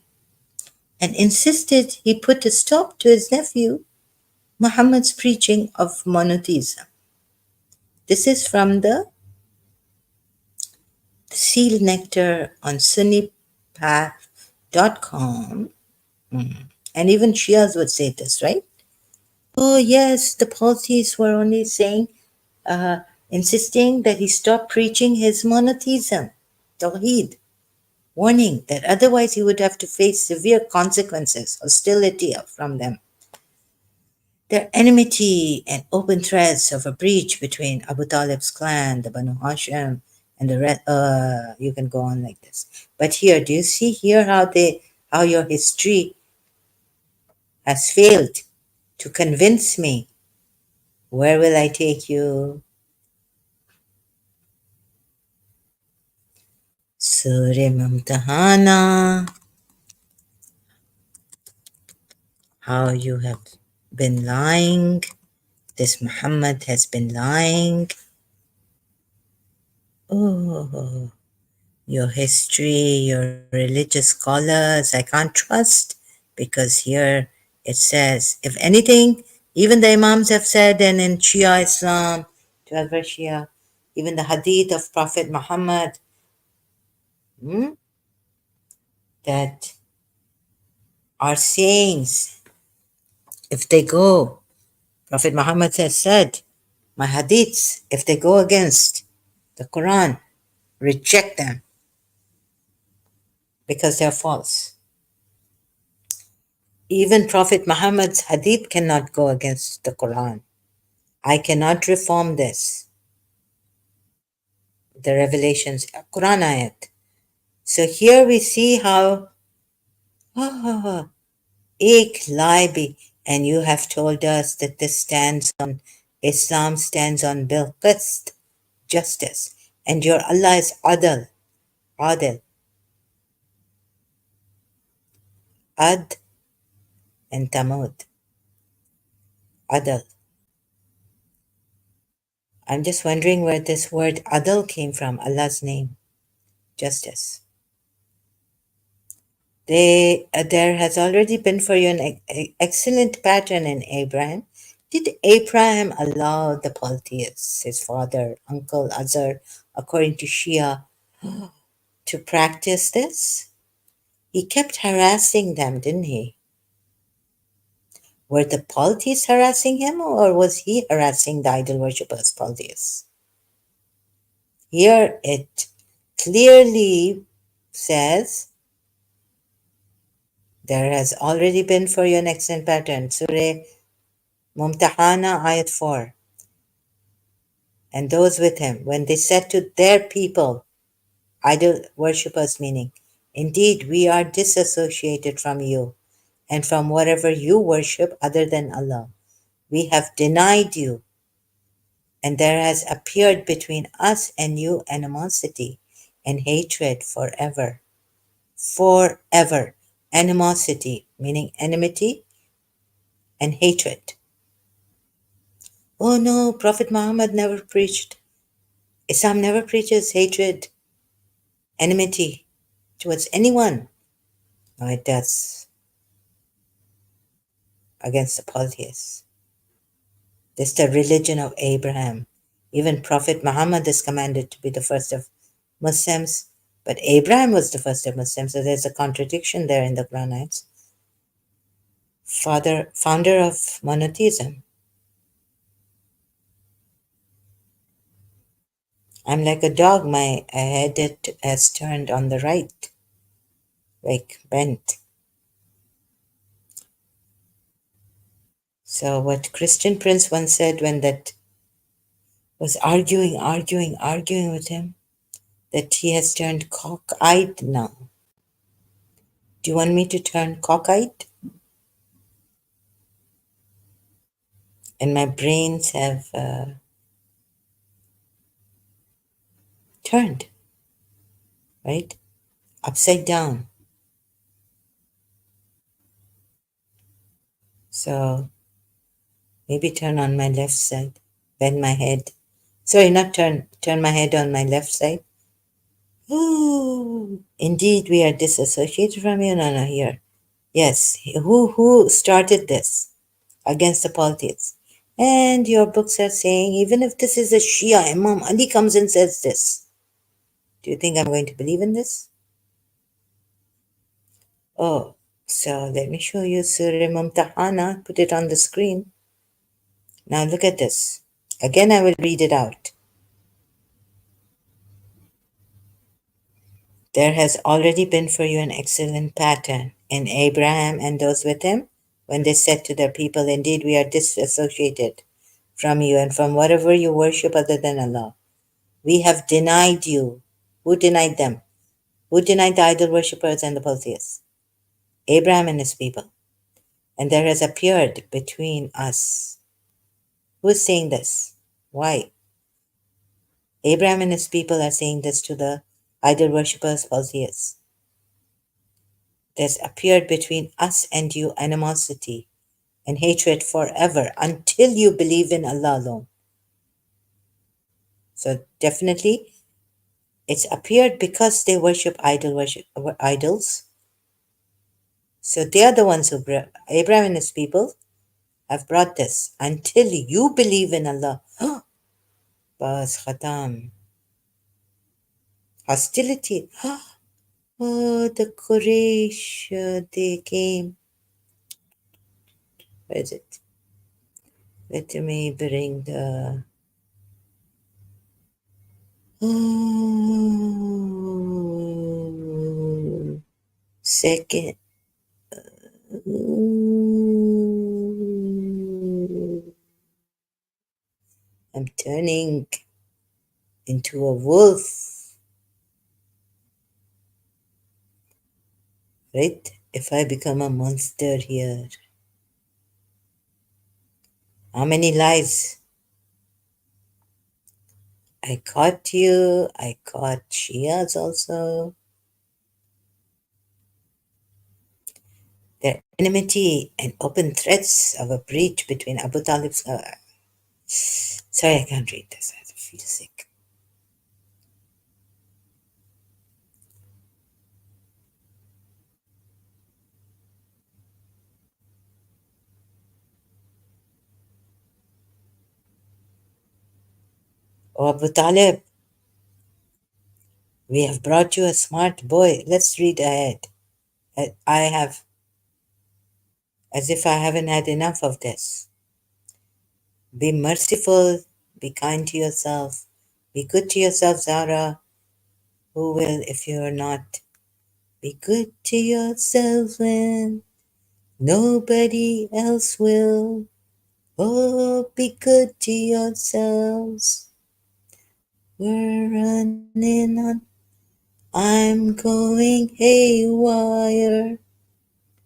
and insisted he put a stop to his nephew Muhammad's preaching of monotheism. This is from the Seal Nectar on SunniPath.com. And even Shias would say this, right? Oh, yes, the polytheists were only saying, insisting that he stop preaching his monotheism, Tawheed, warning that otherwise he would have to face severe consequences, hostility from them. Their enmity and open threats of a breach between Abu Talib's clan, the Banu Hashim, and the rest. You can go on like this. But here, do you see here how your history has failed to convince me? Where will I take you? Surah Mumtahana. How you have been lying. This Muhammad has been lying. Oh, your history, your religious scholars, I can't trust, because here it says, if anything, even the Imams have said, and in Shia Islam, 12 verse Shia, even the hadith of Prophet Muhammad, that are sayings, if they go, Prophet Muhammad has said, my hadiths, if they go against the Quran, reject them because they're false. Even Prophet Muhammad's hadith cannot go against the Quran. I cannot reform this. The revelations, Quran ayat. So here we see how, ek lie, and you have told us that this stands on, Islam stands on bil qist, justice, and your Allah is adil, ad and tamud, adil. I'm just wondering where this word adil came from, Allah's name, justice. There has already been for you an excellent pattern in Abraham. Did Abraham allow the polytheists, his father, uncle, Azar, according to Shia, to practice this? He kept harassing them, didn't he? Were the polytheists harassing him, or was he harassing the idol worshippers, polytheists? Here it clearly says, there has already been for you an excellent pattern. Surah Mumtahana, ayat 4. And those with him, when they said to their people, idol worshippers meaning, indeed, we are disassociated from you and from whatever you worship other than Allah. We have denied you, and there has appeared between us and you animosity and hatred forever. Forever. Animosity, meaning enmity, and hatred. Oh no, Prophet Muhammad never preached. Islam never preaches hatred, enmity towards anyone. No, it does. Against the polytheists. This is the religion of Abraham. Even Prophet Muhammad is commanded to be the first of Muslims, but Abraham was the first of Muslims, so there's a contradiction there in the Quranites. founder of monotheism. I'm like a dog, my head has turned on the right, like bent. So what Christian Prince once said when that was arguing with him, that he has turned cockeyed now. Do you want me to turn cockeyed? And my brains have turned, right? Upside down. So maybe turn on my left side, bend my head. Sorry, not turn my head on my left side. Ooh, indeed, we are disassociated from you. No, no, here. Yes, who started this against the polytheists? And your books are saying, even if this is a Shia, Imam Ali comes and says this. Do you think I'm going to believe in this? Oh, so let me show you Surah Mumtahana. Put it on the screen. Now look at this. Again, I will read it out. There has already been for you an excellent pattern in Abraham and those with him, when they said to their people, indeed, we are disassociated from you and from whatever you worship other than Allah. We have denied you. Who denied them? Who denied the idol worshippers and the polytheists? Abraham and his people. And there has appeared between us. Who is saying this? Why? Abraham and his people are saying this to the idol worshippers, polytheists. There's appeared between us and you animosity and hatred forever until you believe in Allah alone. So definitely it's appeared because they worship idols. So they are the ones who Abraham and his people have brought this until you believe in Allah. Bas khatam. Hostility. Oh, the Quraysh, they came. Where is it? Let me bring the. Oh, second. I'm turning into a wolf, right? If I become a monster here, how many lies? I caught you, I caught Shias also. Their enmity and open threats of a breach between Abu Talib's. Sorry, I can't read this. I feel sick. Oh, Abu Talib, we have brought you a smart boy. Let's read ahead. I have, as if I haven't had enough of this. Be merciful, be kind to yourself, be good to yourself, Zara. Who will if you're not? Be good to yourself when nobody else will. Oh, be good to yourselves. We're running on. I'm going haywire.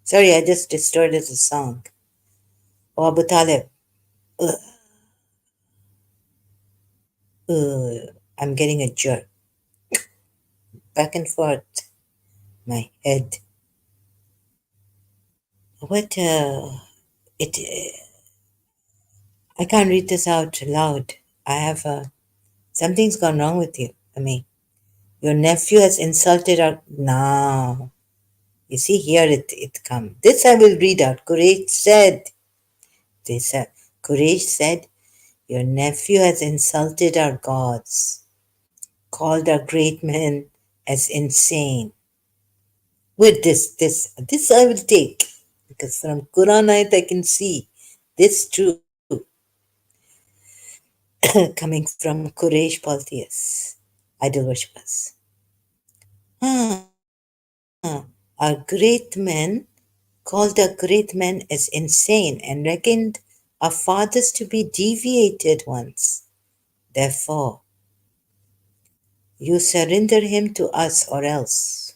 Sorry, I just distorted the song. Oh, Abu Talib. Ugh, I'm getting a jerk. Back and forth. My head. What? It. I can't read this out loud. I have something's gone wrong with you. I mean, your nephew has insulted our. No. You see, here it come. This I will read out. Quraysh said. This Quraysh said, your nephew has insulted our gods, called our great men as insane. With this I will take. because from Quran ayat I can see this true coming from Quraysh polytheists, idol worshippers. Our great men called our great men as insane and reckoned our fathers to be deviated ones. Therefore, you surrender him to us, or else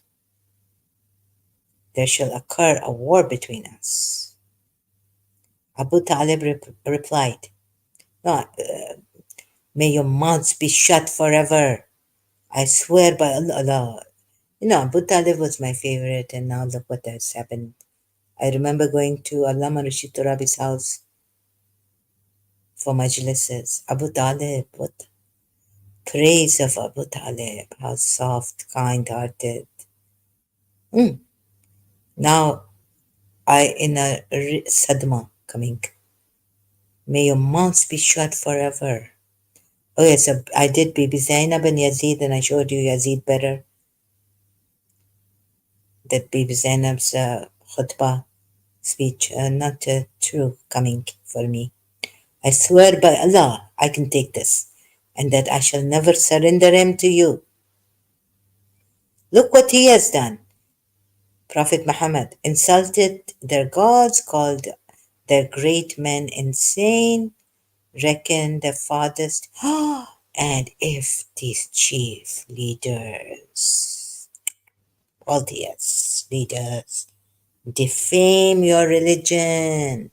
there shall occur a war between us. Abu Talib replied, No, may your mouths be shut forever. I swear by Allah. Abu Talib was my favorite, and now look what has happened. I remember going to Allama Rashid Turabi's house for majlises. Abu Talib, what praise of Abu Talib, how soft, kind-hearted. Now I in a sadma coming. May your mouths be shut forever. Oh yes, I did Bibi Zainab and Yazid, and I showed you Yazid better. That Bibi Zainab's khutbah speech, not true coming for me. I swear by Allah, I can take this, and that I shall never surrender him to you. Look what he has done. Prophet Muhammad insulted their gods, called their great men insane, reckoned their fathers. And if these chief leaders, polytheists, leaders, defame your religion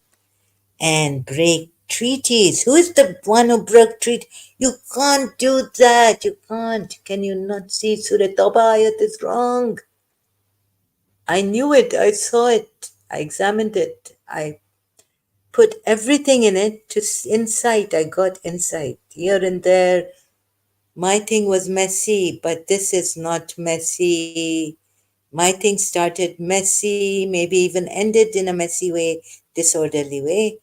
and break treaties. Who is the one who broke treaty? You can't do that. You can't. Can you not see Surah Tawbah ayat is wrong? I knew it. I saw it. I examined it. I put everything in it to insight. I got insight here and there. My thing was messy, but this is not messy. My thing started messy, maybe even ended in a messy way, disorderly way,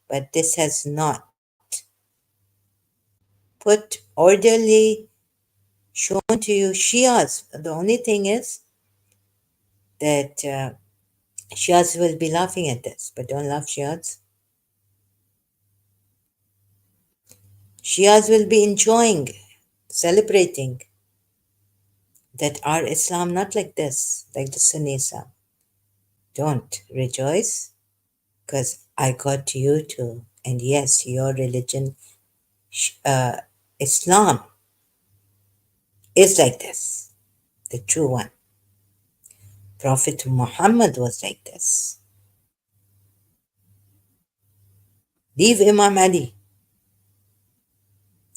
but this has not put orderly, shown to you Shias. The only thing is that Shias will be laughing at this, but don't laugh, Shias. Shias will be enjoying, celebrating that our Islam not like this, like the Sunni Islam. Don't rejoice, because I got you too. And yes, your religion, uh, Islam, is like this, the true one. Prophet Muhammad was like this. Leave Imam Ali.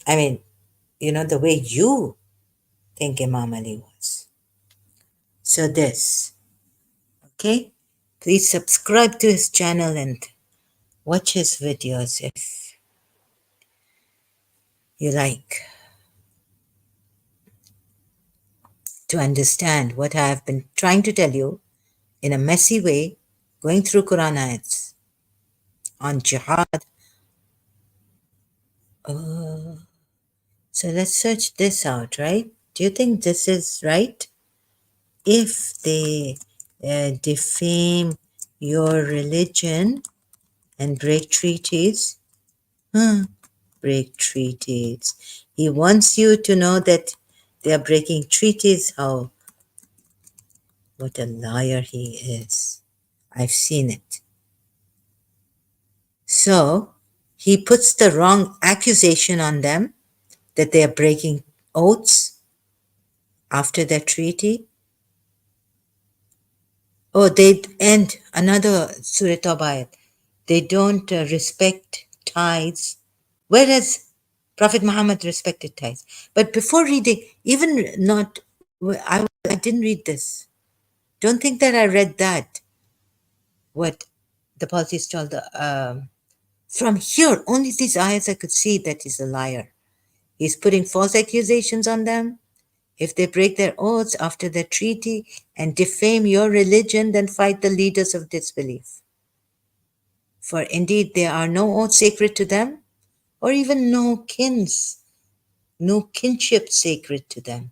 I mean, the way you think Imam Ali was. So this, okay? Please subscribe to his channel and watch his videos if you like to understand what I have been trying to tell you in a messy way, going through Quran ayats on jihad. So let's search this out, right? Do you think this is right? If they defame your religion and break treaties, break treaties. He wants you to know that they are breaking treaties. How, what a liar he is. I've seen it. So he puts the wrong accusation on them that they are breaking oaths after their treaty. Oh, and another Surah Tawbah, they don't respect tithes, whereas Prophet Muhammad respected tithes. But before reading, even not, I didn't read this. Don't think that I read that, what the polytheist told from here, only these ayahs I could see that he's a liar. He's putting false accusations on them. If they break their oaths after their treaty and defame your religion, then fight the leaders of disbelief. For indeed there are no oaths sacred to them, or even no kinship sacred to them.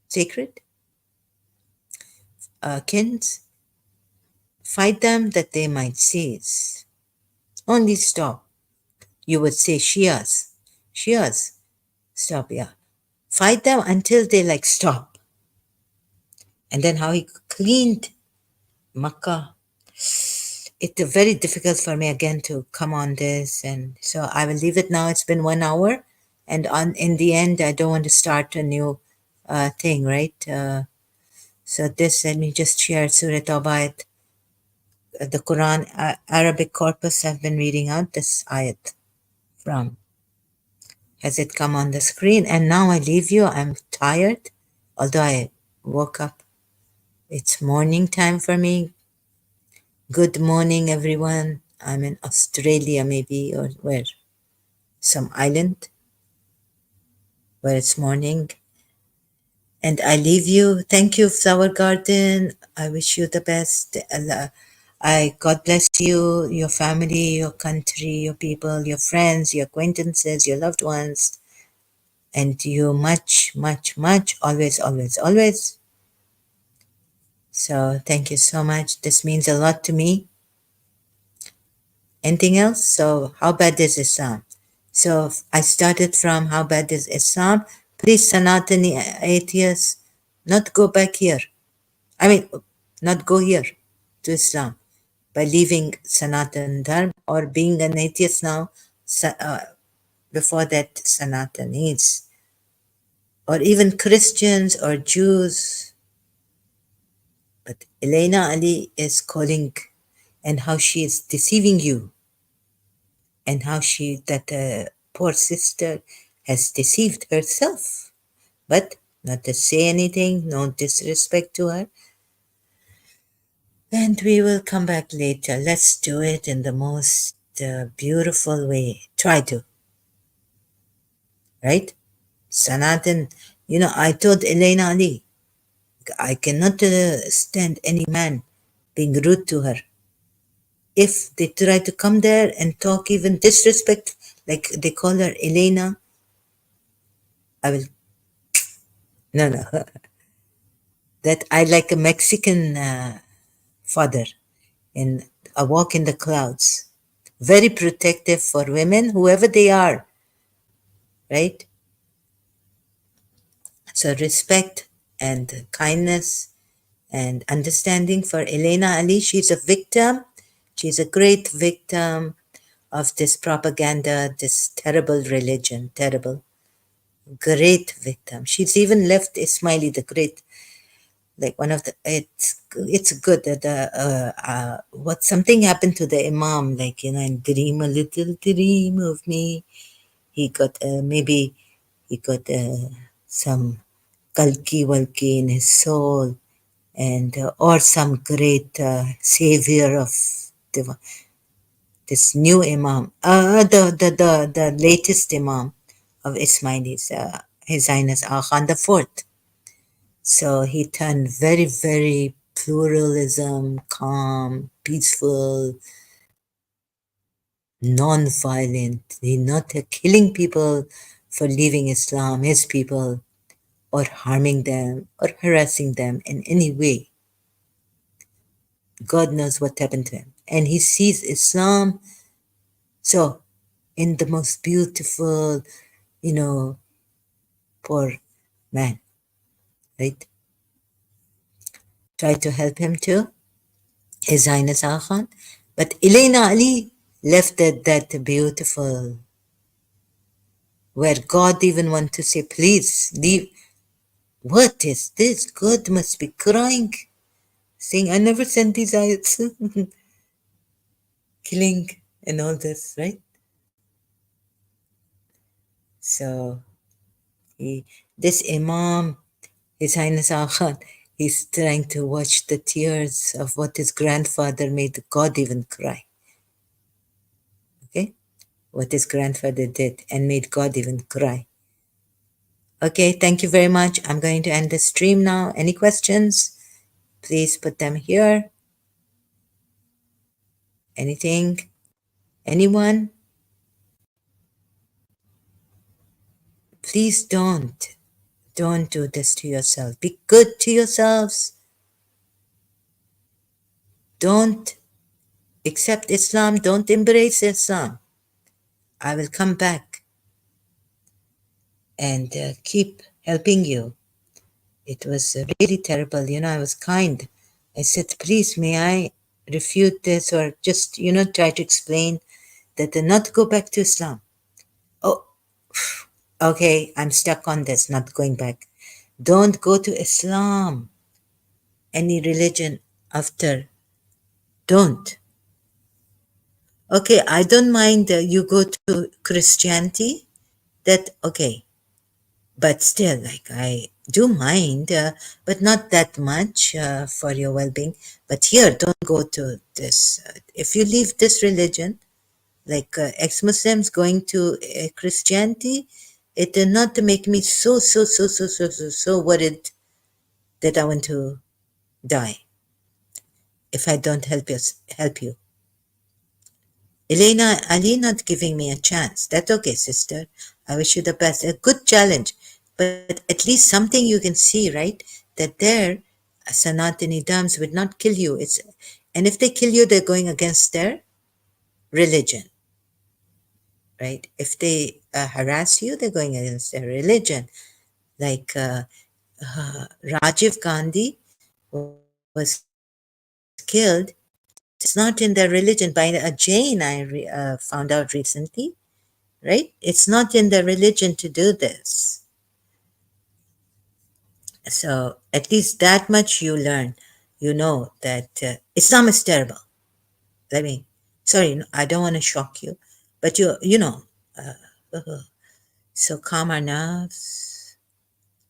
Sacred? Kins? Fight them that they might cease. Only stop. You would say Shias. Shias. Stop, yeah. Fight them until they like stop. And then how he cleaned Makkah. It's very difficult for me again to come on this, and so I will leave it now. It's been 1 hour, and on in the end, I don't want to start a new thing, right? So this, let me just share Surah Tawbah, the Quran Arabic corpus I've been reading out this ayat from. Has it come on the screen? And now I leave you. I'm tired, although I woke up. It's morning time for me. Good morning, everyone. I'm in Australia, maybe, or where? Some island where it's morning. And I leave you. Thank you, Flower Garden. I wish you the best. God bless you, your family, your country, your people, your friends, your acquaintances, your loved ones, and you much, much, much, always, always, always. So thank you so much. This means a lot to me. Anything else? So how bad is Islam? So I started from how bad is Islam. Please, Sanatani atheists, not go back here. I mean, not go here to Islam by leaving Sanatan Dharma or being an atheist now. Before that, Sanatanis, or even Christians or Jews. But Elena Ali is calling, and how she is deceiving you, and how that poor sister has deceived herself. But not to say anything, no disrespect to her. And we will come back later. Let's do it in the most beautiful way. Try to, right? Sanatan, I told Elena Ali, I cannot stand any man being rude to her. If they try to come there and talk even disrespect, like they call her Elena, I will, no, no. That I like a Mexican father in A Walk in the Clouds. Very protective for women, whoever they are, right? So respect and kindness and understanding for Elena Ali. She's a victim. She's a great victim of this propaganda, this terrible religion, terrible, great victim. She's even left Ismaili the Great, like one of the. It's good that what something happened to the Imam, like and dream a little dream of me. He got maybe he got some kalki walki in his soul, and or some great savior of the, this new imam, the latest imam of Ismailis, His Highness Khan the Fourth. So he turned very, very pluralism, calm, peaceful, non-violent. He not killing people for leaving Islam, his people, or harming them or harassing them in any way. God knows what happened to him. And he sees Islam so in the most beautiful, you know, poor man, right? Try to help him too, His Highness Khan. But Elena Ali left that beautiful, where God even want to say, please leave. What is this? God must be crying, saying, I never sent these ayats. Killing and all this, right? So this Imam, His Highness Khan, he's trying to watch the tears of what his grandfather made God even cry. Okay? What his grandfather did and made God even cry. Okay, thank you very much. I'm going to end the stream now. Any questions? Please put them here. Anything? Anyone? Please don't. Don't do this to yourself. Be good to yourselves. don't accept Islam, don't embrace Islam. I will come back and keep helping you. It was really terrible. I was kind. I said, please, may I refute this or just, try to explain that not go back to Islam. Oh, okay, I'm stuck on this, not going back. Don't go to Islam, any religion after. Don't. Okay, I don't mind you go to Christianity. That, okay. But still, like, I do mind, but not that much for your well being. But here, don't go to this. If you leave this religion, like ex Muslims going to Christianity, it did not make me so worried that I want to die if I don't help you. Elena, Ali not giving me a chance. That's okay, sister. I wish you the best. A good challenge, but at least something you can see, right? That there, Sanatani Dams would not kill you. And if they kill you, they're going against their religion, right? If they harass you, they're going against their religion. Like Rajiv Gandhi was killed. It's not in their religion by a Jain. I found out recently, right? It's not in their religion to do this. So at least that much you learn. You know that Islam is terrible. I mean, sorry, I don't want to shock you, but you know. So calm our nerves,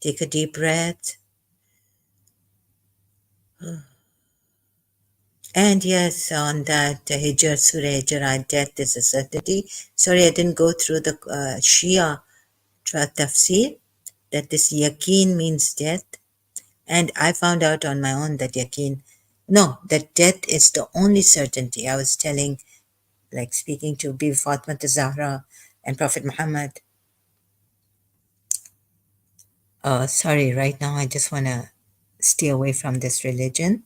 take a deep breath. And yes, on that Hijr, Surah Hijr, death is a certainty. Sorry, I didn't go through the Shia tafsir, that this yaqeen means death. And I found out on my own that that death is the only certainty. I was telling, like speaking to Bibi Fatma Zahra and Prophet Muhammad. Sorry, right now I just want to stay away from this religion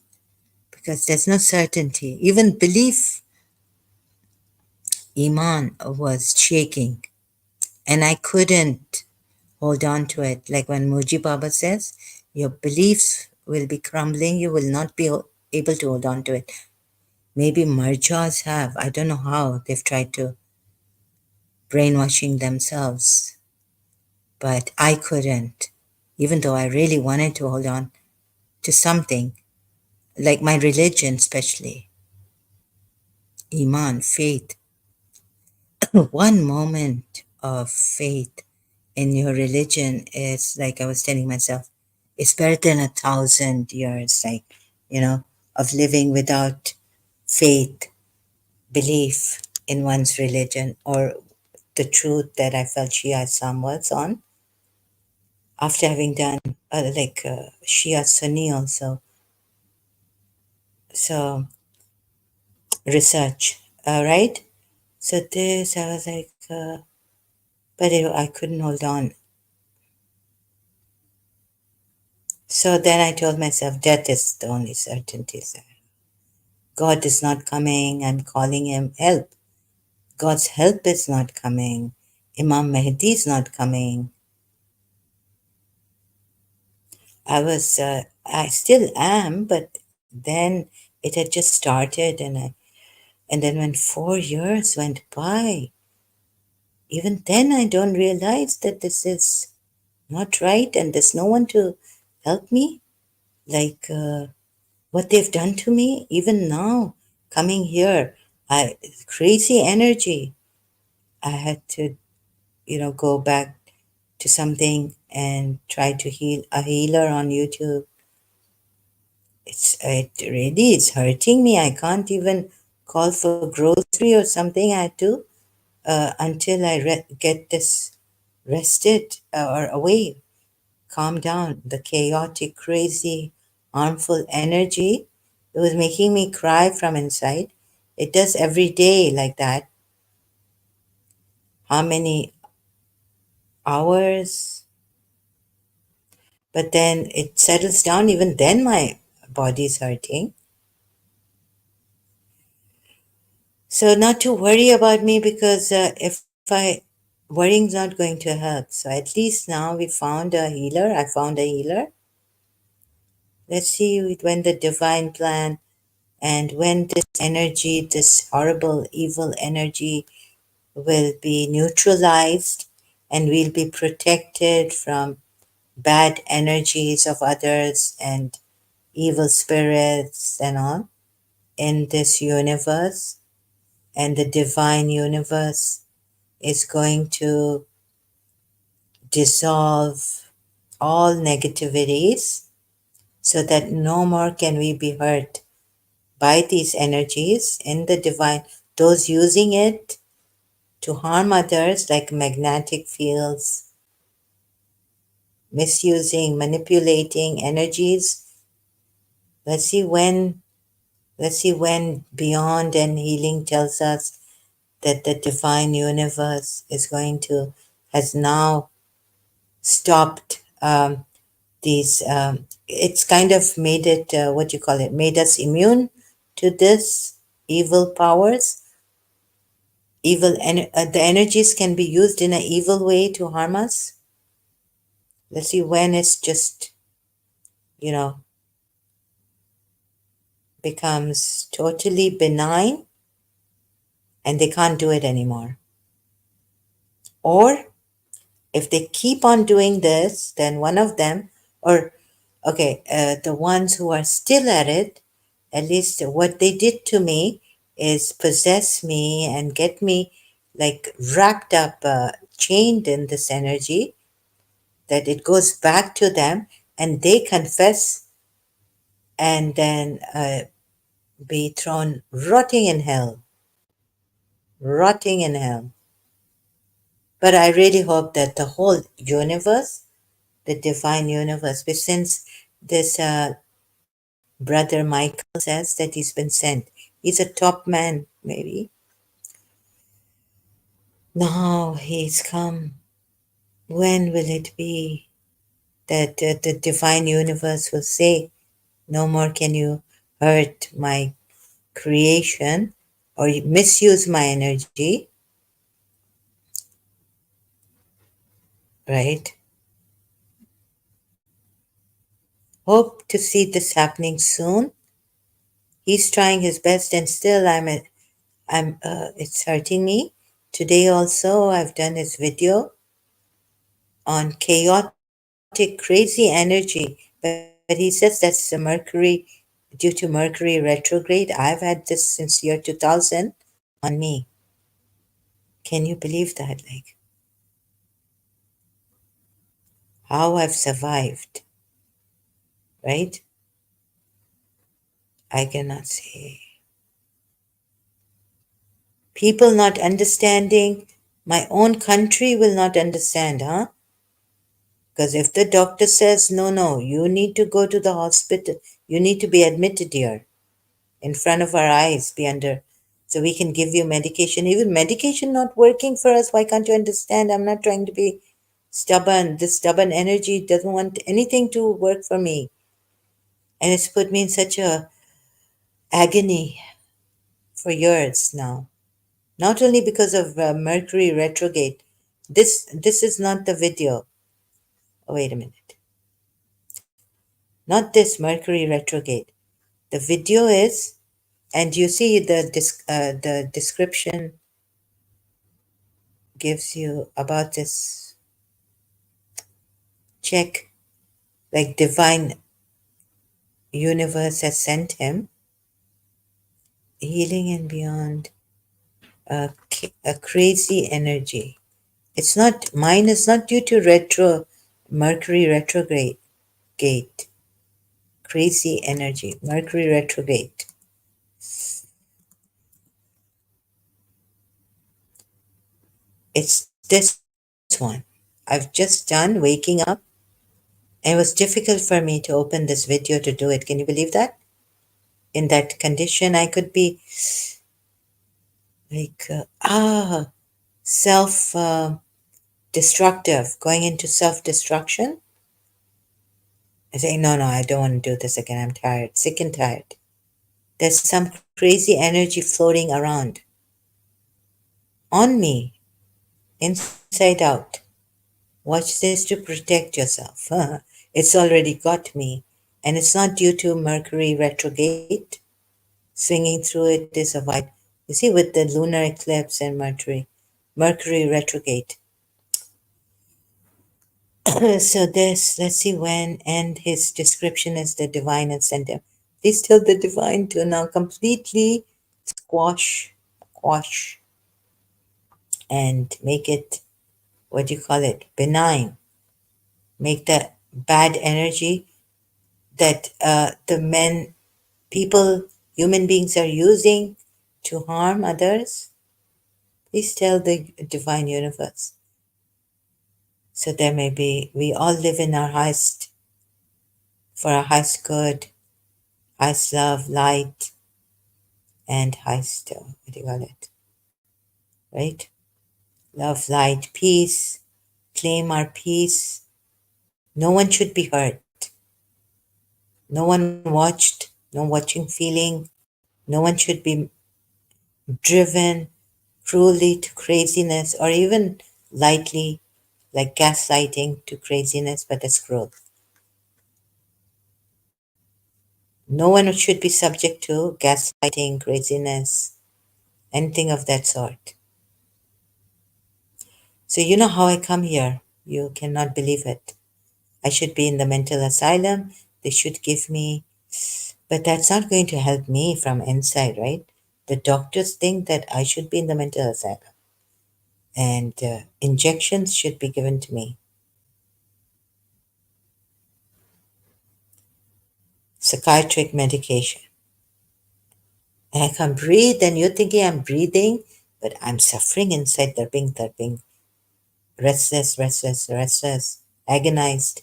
because there's no certainty. Even belief, Iman was shaking and I couldn't hold on to it. Like when Muji Baba says, your beliefs will be crumbling, you will not be able to hold on to it. Maybe Marjas have. I don't know how they've tried to brainwashing themselves, but I couldn't, even though I really wanted to hold on to something, like my religion, especially Iman, faith. One moment of faith in your religion is like I was telling myself, it's better than 1,000 years, like, of living without faith, belief in one's religion or the truth that I felt Shia Islam was on after having done Shia Sunni also. So research, right? So this, I was like, but I couldn't hold on. So then I told myself, death is the only certainty. God is not coming. I'm calling him help. God's help is not coming. Imam Mahdi is not coming. I still am, but then it had just started, and then when 4 years went by, even then I don't realize that this is not right, and there's no one to help me. Like what they've done to me, even now, coming here, crazy energy. I had to, go back to something and try to heal a healer on YouTube. It really is hurting me. I can't even call for grocery or something. I had to until I get this rested or away, calm down. The chaotic, crazy, harmful energy, it was making me cry from inside. It does every day like that. How many hours? But then it settles down. Even then, my body's hurting. So not to worry about me, because if I worrying's not going to help. So at least now we found a healer. I found a healer. Let's see when the divine plan, and when this energy, this horrible, evil energy, will be neutralized, and we'll be protected from bad energies of others and evil spirits and all in this universe. And the divine universe is going to dissolve all negativities, so that no more can we be hurt by these energies in the divine, those using it to harm others, like magnetic fields, misusing, manipulating energies. Let's see when beyond and healing tells us that the divine universe is going to, has now stopped these. It's kind of made it, what you call it, made us immune to this evil powers. The energies can be used in an evil way to harm us. Let's see when it's just, you know, becomes totally benign and they can't do it anymore. Or if they keep on doing this, then one of them, or okay, the ones who are still at it, at least what they did to me is possess me and get me like wrapped up, chained in this energy, that it goes back to them and they confess, and then be thrown rotting in hell, rotting in hell. But I really hope that the whole universe, the divine universe, but since this brother Michael says that he's been sent, he's a top man, maybe. Now he's come. When will it be that the divine universe will say, no more can you hurt my creation or misuse my energy, right? Hope to see this happening soon. He's trying his best, and still it's hurting me. Today also, I've done this video on chaotic, crazy energy, but he says that's the Mercury, due to Mercury retrograde. I've had this since year 2000 on me. Can you believe that? Like, how I've survived, right? I cannot say. People not understanding, my own country will not understand, huh? Because if the doctor says, no, no, you need to go to the hospital, you need to be admitted here in front of our eyes, be under, so we can give you medication. Even medication not working for us, why can't you understand? I'm not trying to be stubborn. This stubborn energy doesn't want anything to work for me. And it's put me in such a agony for years now. Not only because of Mercury retrograde. This is not the video. Oh, wait a minute. Not this Mercury retrograde. The video is, and you see the description gives you about this. Check, like divine universe has sent him healing and beyond, a crazy energy. It's not, mine is not due to Mercury retrograde gate. Crazy energy, Mercury retrograde. It's this one. I've just done waking up, and it was difficult for me to open this video to do it. Can you believe that? In that condition, I could be like, self destructive, going into self destruction. I say, no, no, I don't want to do this again. I'm tired, sick and tired. There's some crazy energy floating around. on me, inside out. Watch this to protect yourself. It's already got me. And it's not due to Mercury retrograde. Swinging through it is avoid. You see, with the lunar eclipse and Mercury retrograde. So this, let's see when, and his description is the divine and sent him. Please tell the divine to now completely quash, and make it, what do you call it, benign. Make the bad energy that the people, human beings are using to harm others. Please tell the divine universe. So there may be, we all live in our highest, for our highest good, highest love, light, and highest, what do you call it? Right? Love, light, peace. Claim our peace. No one should be hurt. No one watched, no watching feeling. No one should be driven cruelly to craziness or even lightly, like gaslighting to craziness, but it's cruel. No one should be subject to gaslighting, craziness, anything of that sort. So, you know how I come here. You cannot believe it. I should be in the mental asylum. They should give me, but that's not going to help me from inside, right? The doctors think that I should be in the mental asylum and injections should be given to me. Psychiatric medication. And I can't breathe, and you're thinking I'm breathing, but I'm suffering inside, thirping, restless, agonized,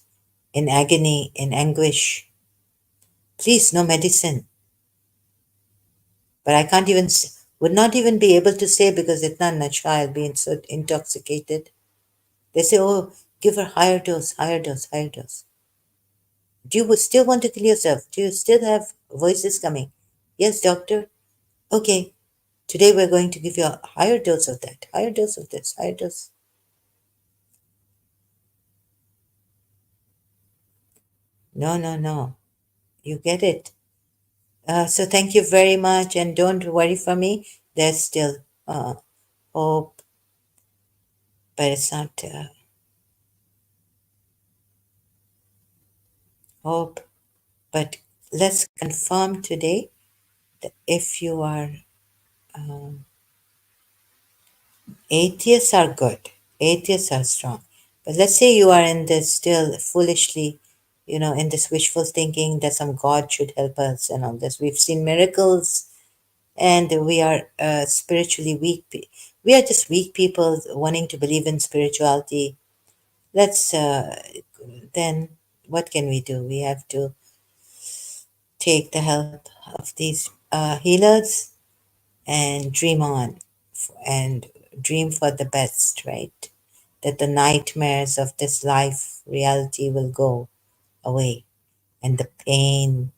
in agony, in anguish. Please, no medicine. But I can't even, would not even be able to say because it's not natural. I'll be so intoxicated. They say, oh, give her higher dose, higher dose, higher dose. Do you still want to kill yourself? Do you still have voices coming? Yes, doctor. Okay, today we're going to give you a higher dose of that, higher dose of this, higher dose. No, no, no. You get it. So thank you very much, and don't worry for me. There's still hope, but it's not hope. But let's confirm today that if you are atheists are good, atheists are strong. But let's say you are in this still foolishly, in this wishful thinking that some God should help us and all this. We've seen miracles, and we are spiritually weak. We are just weak people wanting to believe in spirituality. Let's then what can we do? We have to take the help of these healers and dream on and dream for the best, right? That the nightmares of this life reality will go away and the pain,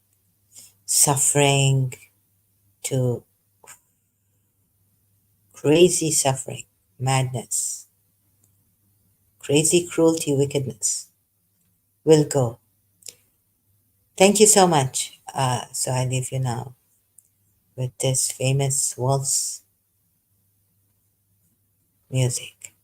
suffering to crazy suffering, madness, crazy cruelty, wickedness will go. Thank you so much. So I leave you now with this famous waltz music.